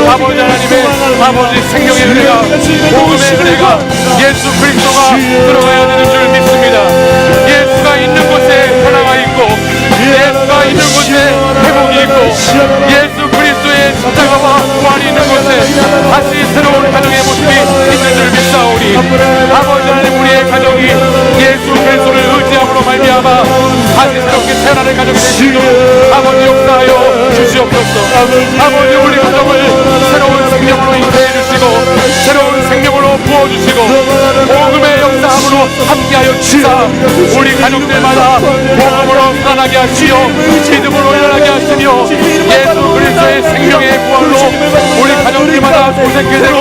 아버지 하나님의 아버지 생명의 은혜가, 복음의 은혜가 예수 그리스도가 들어가야 되는 줄 믿습니다. 예수가 있는 곳에 변화가 있고, 예수가 있는 곳에 회복이 있고, 예수 그리스도의 십자가와 부활이 있는 곳에 다시 새로운 가정의 모습이 있는 줄 믿사오니 아버지 하나님 우리의 가정이 예수 그리스도를 의지함으로 말미암아 다시 새롭게 태어나는 가정이 되시도록 아버지 역사하여 주시옵소서. 아버지 우리 가정을 새로운 생명으로 인도해 주시고 새로운 생명으로 부어주시고 복음의 역사함으로 함께하여 주시사 우리 가족들마다 복음으로 살아나게 하시며 믿음으로 일어나게 하시며 예수 그리스도의 생명의 부활로 우리 가족들마다 고생케 되고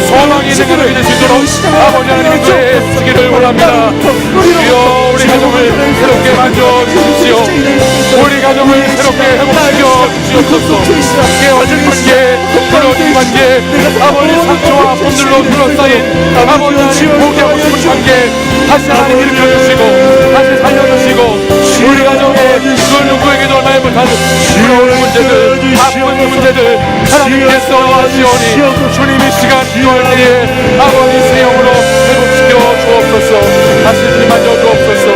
소망이 되게 되시도록 아버지 하나님 인도해 주시기를 원합니다. 주여 우리 가정을 새롭게 만져 주십시오. 우리 가정을 새롭게 회복시켜 주시옵소서. 깨어진 관계, 끊어진 관계, 아버지 상처와 아픔들로 둘러싸인 아버지 포기하고 싶은 관계 다시 하나님 일으켜주시고 다시 살려주시고 우리 가정에 그 누구에게도 말 못하는 부러운 문제들, 아픈 문제들 하나님께서 하시오니 주님 이 시간 기도할 때에 아버지 새 영으로 회복시켜 주옵소서. 다시 주님 만져 주옵소서.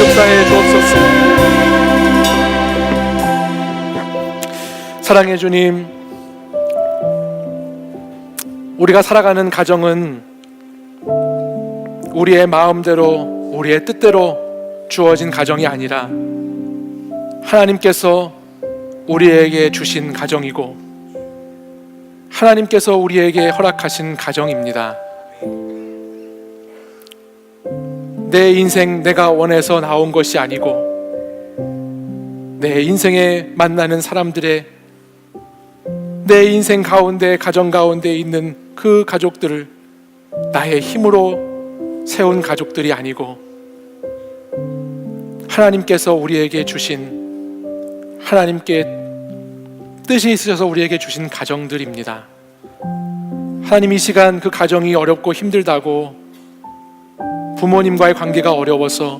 역사해 주옵소서. 사랑해 주님, 우리가 살아가는 가정은 우리의 마음대로 우리의 뜻대로 주어진 가정이 아니라 하나님께서 우리에게 주신 가정이고 하나님께서 우리에게 허락하신 가정입니다. 내 인생 내가 원해서 나온 것이 아니고 내 인생에 만나는 사람들의 내 인생 가운데 가정 가운데 있는 그 가족들을 나의 힘으로 세운 가족들이 아니고 하나님께서 우리에게 주신 하나님께 뜻이 있으셔서 우리에게 주신 가정들입니다. 하나님 이 시간 그 가정이 어렵고 힘들다고 부모님과의 관계가 어려워서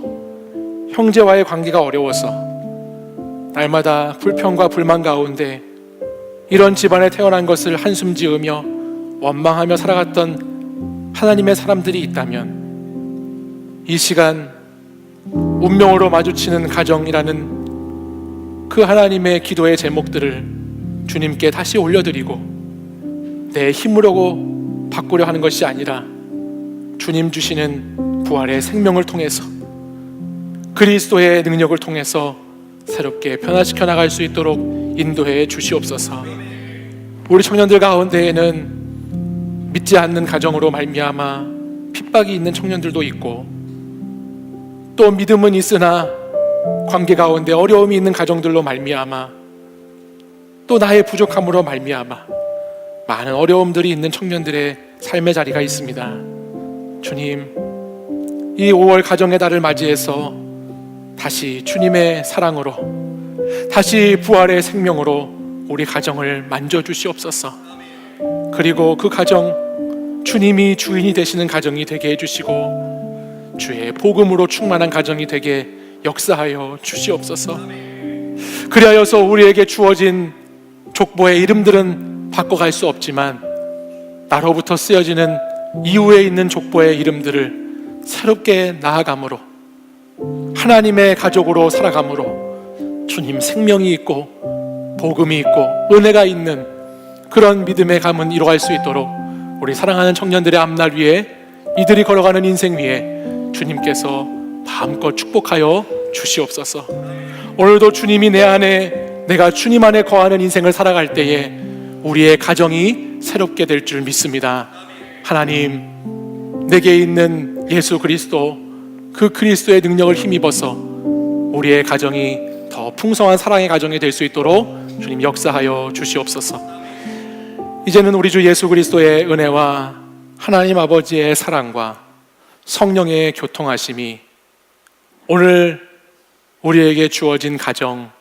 형제와의 관계가 어려워서 날마다 불평과 불만 가운데 이런 집안에 태어난 것을 한숨 지으며 원망하며 살아갔던 하나님의 사람들이 있다면 이 시간 운명으로 마주치는 가정이라는 그 하나님의 기도의 제목들을 주님께 다시 올려드리고 내 힘으로 바꾸려 하는 것이 아니라 주님 주시는 부활의 생명을 통해서 그리스도의 능력을 통해서 새롭게 변화시켜 나갈 수 있도록 인도해 주시옵소서. 우리 청년들 가운데에는 믿지 않는 가정으로 말미암아 핍박이 있는 청년들도 있고 또 믿음은 있으나 관계 가운데 어려움이 있는 가정들로 말미암아 또 나의 부족함으로 말미암아 많은 어려움들이 있는 청년들의 삶의 자리가 있습니다. 주님, 이 5월 가정의 달을 맞이해서 다시 주님의 사랑으로, 다시 부활의 생명으로 우리 가정을 만져주시옵소서. 그리고 그 가정, 주님이 주인이 되시는 가정이 되게 해주시고 주의 복음으로 충만한 가정이 되게 역사하여 주시옵소서. 그리하여서 우리에게 주어진 족보의 이름들은 바꿔갈 수 없지만 나로부터 쓰여지는 이후에 있는 족보의 이름들을 새롭게 나아감으로, 하나님의 가족으로 살아감으로 주님 생명이 있고 복음이 있고 은혜가 있는 그런 믿음의 가문 이루어갈 수 있도록 우리 사랑하는 청년들의 앞날 위에, 이들이 걸어가는 인생 위에 주님께서 마음껏 축복하여 주시옵소서. 오늘도 주님이 내 안에, 내가 주님 안에 거하는 인생을 살아갈 때에 우리의 가정이 새롭게 될 줄 믿습니다. 하나님, 내게 있는 예수 그리스도, 그 그리스도의 능력을 힘입어서 우리의 가정이 더 풍성한 사랑의 가정이 될 수 있도록 주님 역사하여 주시옵소서. 이제는 우리 주 예수 그리스도의 은혜와 하나님 아버지의 사랑과 성령의 교통하심이 오늘 우리에게 주어진 가정,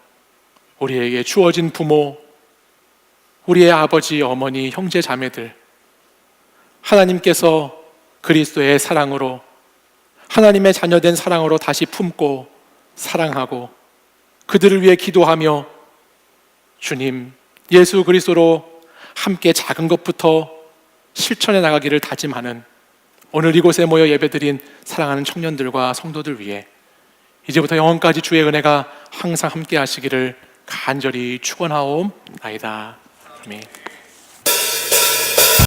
우리에게 주어진 부모, 우리의 아버지, 어머니, 형제, 자매들, 하나님께서 그리스도의 사랑으로, 하나님의 자녀된 사랑으로 다시 품고 사랑하고 그들을 위해 기도하며 주님 예수 그리스도로 함께 작은 것부터 실천해 나가기를 다짐하는 오늘 이곳에 모여 예배드린 사랑하는 청년들과 성도들 위해 이제부터 영원까지 주의 은혜가 항상 함께 하시기를 간절히 축원하옵나이다. 아멘.